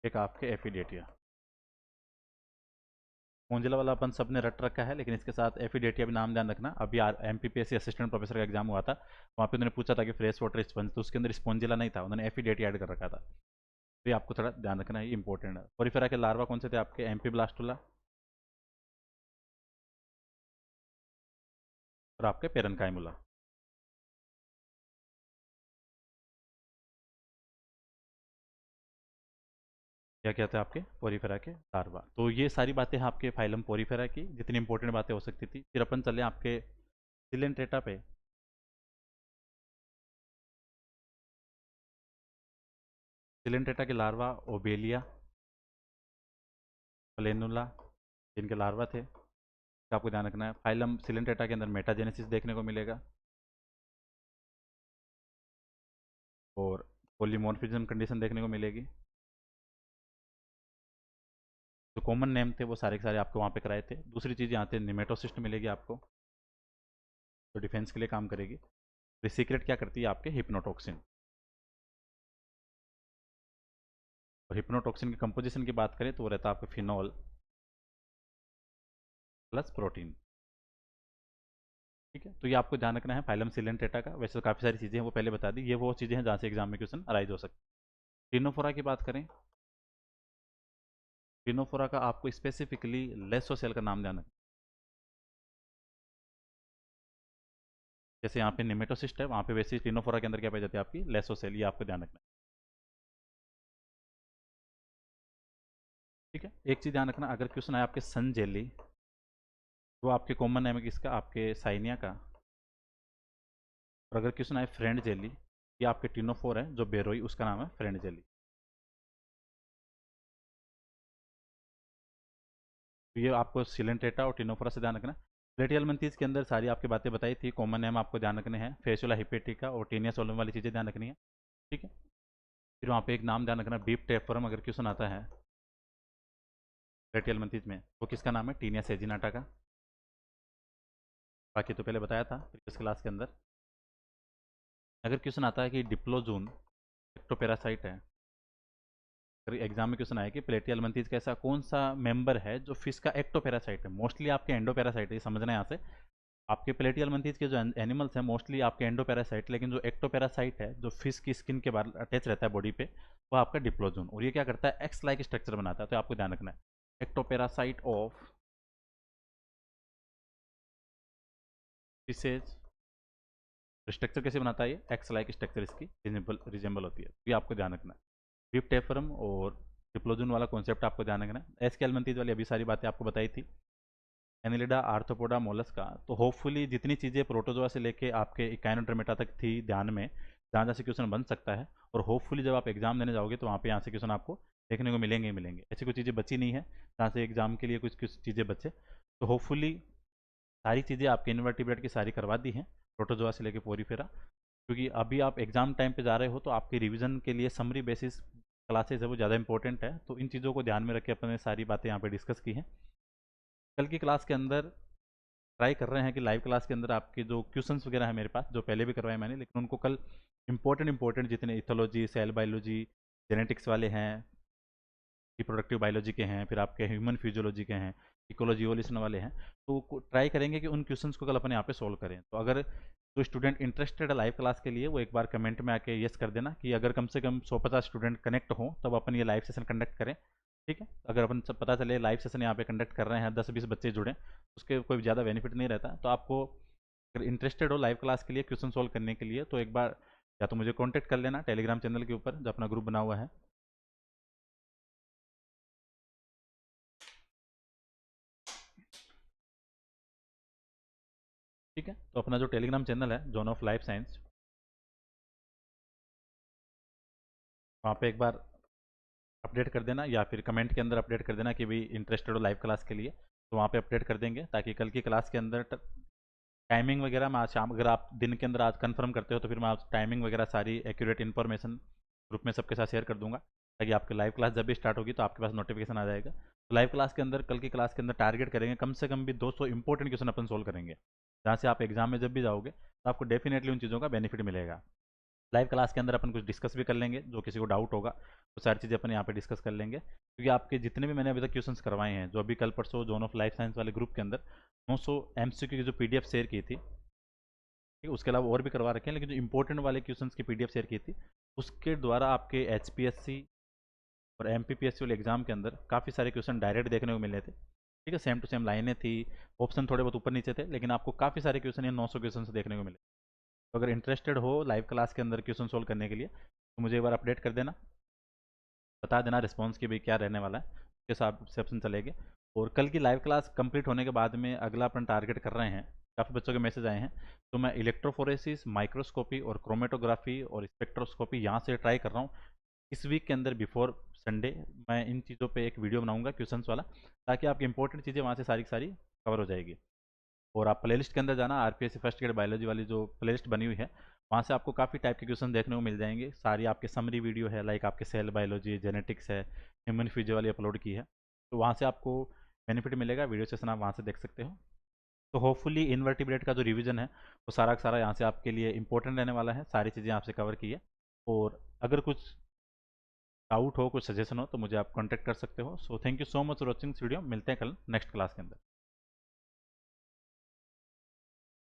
एक आपके एफिडेटिया। स्पोंजिला वाला अपन सब ने रट रखा है, लेकिन इसके साथ एफिडेटिया भी नाम ध्यान रखना। अभी एमपीपीएससी असिस्टेंट प्रोफेसर का एग्जाम हुआ था, वहाँ पे उन्होंने पूछा था कि फ्रेश वाटर स्पंज, तो उसके अंदर स्पोंजिला नहीं था, उन्होंने एफिडेटिया ऐड कर रखा था। तो ये आपको थोड़ा ध्यान रखना है, ये इंपॉर्टेंट है। पोरीफेरा के लार्वा कौन से थे आपके? एमपी ब्लास्टुला और आपके पेरनकाइमुला। क्या कहते हैं आपके? पोरीफेरा के लार्वा। तो ये सारी बातें हैं आपके फाइलम पोरीफेरा की, जितनी इंपॉर्टेंट बातें हो सकती थी। फिर अपन चले आपके सिलेंट्रेटा पे। सिलेंट्रेटा के लार्वा ओबेलिया, प्लेनुला, जिनके लार्वा थे, इसका आपको ध्यान रखना है। फाइलम सिलेंट्रेटा के अंदर मेटाजेनेसिस देखने को मिलेगा, और पोलीमॉर्फिज्म कंडीशन देखने को मिलेगी। जो कॉमन नेम थे वो सारे के सारे आपको वहाँ पे कराए थे। दूसरी चीज़ यहाँ पे निमेटोसिस्ट मिलेगी आपको, जो डिफेंस के लिए काम करेगी। रिसीक्रेट क्या करती है? आपके हिप्नोटॉक्सिन। और हिप्नोटॉक्सिन की कंपोजिशन की बात करें तो वो रहता है आपका फिनॉल प्लस प्रोटीन। ठीक है, तो ये आपको ध्यान रखना है फाइलम सिलेंट्रेटा का। वैसे तो काफ़ी सारी चीज़ें हैं, वो पहले बता दी, ये वो चीज़ें हैं जहाँ से एग्जाम में क्वेश्चन अराइज हो सकते हैं। टिनोफोरा की बात करें, टिनोफोरा का आपको स्पेसिफिकली लेसोसेल का नाम ध्यान रखना। जैसे यहाँ पे निमेटोसिस्ट है, वहाँ पे वैसे टिनोफोरा के अंदर क्या पाई जाती है? आपकी लेसोसेल, ये आपको ध्यान रखना है। ठीक है, एक चीज़ ध्यान रखना, अगर क्वेश्चन आया आपके सन जेली, वो आपके कॉमन नेम है किसका? आपके साइनिया का। और अगर क्वेश्चन आए फ्रेंड जेली, ये आपके टिनोफोर है, जो बेरोई, उसका नाम है फ्रेंड जेली। तो ये आपको सिलेंट्रेटा और टिनोफोरा से ध्यान रखना। प्लेटियल मंथीज के अंदर सारी आपकी बातें बताई थी, कॉमन नेम आपको ध्यान रखने हैं, फेसुला हिपेटिका और टीनिया सोलम वाली चीज़ें ध्यान रखनी है। ठीक है, फिर वहाँ पे एक नाम ध्यान रखना, बीप टेफरम, अगर क्वेश्चन आता है प्लेटियल मंथीज में, वो किसका नाम है? टीनिया सेजिनाटा का। बाकी तो पहले बताया था प्रीवियस क्लास के अंदर। अगर क्वेश्चन आता है कि डिप्लोजोन एक्टोपेरासाइट है, अगर एग्जाम में क्वेश्चन आया कि प्लेटियलमंथीज का ऐसा कौन सा मेंबर है जो फिश का एक्टोपेरासाइट है, मोस्टली आपके एंडोपेरासाइट है, ये समझना है यहाँ से। आपके प्लेटियलमंथीज के जो एनिमल्स हैं मोस्टली आपके एंडोपेरासाइट, लेकिन जो एक्टोपेरासाइट है जो फिश की स्किन के बाहर अटैच रहता है बॉडी पे, वो आपका डिप्लोजोन। और ये क्या करता है, एक्स लाइक स्ट्रक्चर बनाता है, तो आपको ध्यान रखना है एक्टोपेरासाइट ऑफ फिशेज। स्ट्रक्चर कैसे बनाता है, ये एक्स लाइक स्ट्रक्चर इसकी रिजेंबल होती है, ये आपको ध्यान रखना है। डिप्टेफरम और डिप्लोजन वाला कॉन्सेप्ट आपको ध्यान रखना है। एस कैलमेंथीज वाली अभी सारी बातें आपको बताई थी। एनिलिडा, आर्थ्रोपोडा, मोलस्का, तो होपफुली जितनी चीज़ें प्रोटोजोआ से लेके आपके इकाइनोडर्मेटा तक थी ध्यान में, जहाँ जहाँ से क्वेश्चन बन सकता है, और होपफुली जब आप एग्जाम देने जाओगे तो वहाँ पे यहाँ से क्वेश्चन आपको देखने को मिलेंगे ही मिलेंगे। ऐसी कोई चीज़ें बची नहीं है जहाँ से एग्जाम के लिए कुछ कुछ चीज़ें बचे। तो होपफुली सारी चीज़ें आपके इन्वर्टिब्रेट की सारी करवा दी हैं, प्रोटोजोआ से लेके पोरीफेरा। क्योंकि अभी आप एग्जाम टाइम पे जा रहे हो तो आपके रिवीजन के लिए समरी बेसिस क्लासेस है वो ज़्यादा इंपॉर्टेंट है, तो इन चीज़ों को ध्यान में रख के अपने सारी बातें यहाँ पे डिस्कस की हैं। कल की क्लास के अंदर ट्राई कर रहे हैं कि लाइव क्लास के अंदर आपके जो क्वेश्चंस वगैरह है मेरे पास, जो पहले भी करवाए मैंने, लेकिन उनको कल इंपॉर्टेंट जितने इथोलॉजी, सेल बायोलॉजी, जेनेटिक्स वाले हैं, रिप्रोडक्टिव बायोलॉजी के हैं, फिर आपके ह्यूमन फिजियोलॉजी के हैं, इकोलॉजी इवोल्यूशन वाले हैं, तो ट्राई करेंगे कि उन क्वेश्चंस को कल अपन यहाँ पे सोल्व करें। तो अगर जो स्टूडेंट इंटरेस्टेड है लाइव क्लास के लिए, वो एक बार कमेंट में आके यस कर देना कि अगर कम से कम 150 स्टूडेंट कनेक्ट हों तब अपन ये लाइव सेशन कंडक्ट करें। ठीक है, अगर अपन सब पता चले लाइव सेशन यहाँ पे कंडक्ट कर रहे हैं, 10-20 बच्चे जुड़े, उसके कोई ज़्यादा बेनिफिट नहीं रहता। तो आपको अगर इंटरेस्टेड हो लाइव क्लास के लिए क्वेश्चन सोल्व करने के लिए, तो एक बार या तो मुझे कॉन्टैक्ट कर लेना टेलीग्राम चैनल के ऊपर जो अपना ग्रुप बना हुआ है। ठीक है, तो अपना जो टेलीग्राम चैनल है जोन ऑफ लाइफ साइंस, वहाँ पे एक बार अपडेट कर देना, या फिर कमेंट के अंदर अपडेट कर देना कि भाई इंटरेस्टेड हो लाइव क्लास के लिए, तो वहाँ पे अपडेट कर देंगे, ताकि कल की क्लास के अंदर टाइमिंग वगैरह मैं आज शाम, अगर आप दिन के अंदर आज कंफर्म करते हो तो फिर मैं आज टाइमिंग वगैरह सारी एक्यूरेट इन्फॉर्मेशन ग्रुप में सबके साथ शेयर कर दूंगा, ताकि आपकी लाइव क्लास जब भी स्टार्ट होगी तो आपके पास नोटिफिकेशन आ जाएगा। तो लाइव क्लास के अंदर, कल की क्लास के अंदर टारगेट करेंगे कम से कम भी 200 इंपॉर्टेंट क्वेश्चन अपन सोल्व करेंगे, जहाँ से आप एग्जाम में जब भी जाओगे तो आपको डेफिनेटली उन चीज़ों का बेनिफिट मिलेगा। लाइव क्लास के अंदर अपन कुछ डिस्कस भी कर लेंगे, जो किसी को डाउट होगा वो सारी चीज़ें अपन यहाँ पे डिस्कस कर लेंगे, क्योंकि आपके जितने भी मैंने अभी तक क्वेश्चंस करवाए हैं, जो अभी कल परसों जोन ऑफ लाइफ साइंस वाले ग्रुप के अंदर 900 MCQ की जो PDF शेयर की थी, ठीक है, उसके अलावा और भी करवा रखे हैं, लेकिन जो इंपॉर्टेंट वाले क्वेश्चंस की PDF शेयर की थी, उसके द्वारा आपके HPSC और MPPSC वाले एग्जाम के अंदर काफ़ी सारे क्वेश्चन डायरेक्ट देखने को मिले थे। ठीक है, सेम टू सेम लाइनें थी, ऑप्शन थोड़े बहुत ऊपर नीचे थे, लेकिन आपको काफ़ी सारे क्वेश्चन, ये 900 क्वेश्चन देखने को मिले। तो अगर इंटरेस्टेड हो लाइव क्लास के अंदर क्वेश्चन सोल्व करने के लिए, तो मुझे एक बार अपडेट कर देना, बता देना रिस्पॉन्स की भी क्या रहने वाला है, उसके हिसाब से ऑप्शन चलेंगे। और कल की लाइव क्लास कंप्लीट होने के बाद में अगला अपन टारगेट कर रहे हैं, काफ़ी बच्चों के मैसेज आए हैं, तो मैं इलेक्ट्रोफोरेसिस, माइक्रोस्कोपी और क्रोमेटोग्राफी और स्पेक्ट्रोस्कोपी यहाँ से ट्राई कर रहा हूँ। इस वीक के अंदर बिफोर संडे मैं इन चीज़ों पे एक वीडियो बनाऊंगा क्वेश्चंस वाला, ताकि आपकी इंपॉर्टेंट चीज़ें वहाँ से सारी की सारी कवर हो जाएगी। और आप प्लेलिस्ट के अंदर जाना, RPSC फर्स्ट ग्रेड बायोलॉजी वाली जो प्लेलिस्ट बनी हुई है, वहाँ से आपको काफ़ी टाइप के क्वेश्चन देखने को मिल जाएंगे। सारी आपके समरी वीडियो है, लाइक आपके सेल बायोलॉजी, जेनेटिक्स है, ह्यूमन फिजियो वाली अपलोड की है, तो वहाँ से आपको बेनिफिट मिलेगा। वीडियो सेशन आप वहाँ से देख सकते हो। तो होपफुली इनवर्टिब्रेट का जो रिवीजन है वो सारा का सारा यहाँ से आपके लिए इंपॉर्टेंट रहने वाला है, सारी चीज़ें आपसे कवर की है। और अगर कुछ डाउट हो, कुछ सजेशन हो, तो मुझे आप कॉन्टैक्ट कर सकते हो। So thank you so much for watching this video. मिलते हैं कल नेक्स्ट क्लास के अंदर।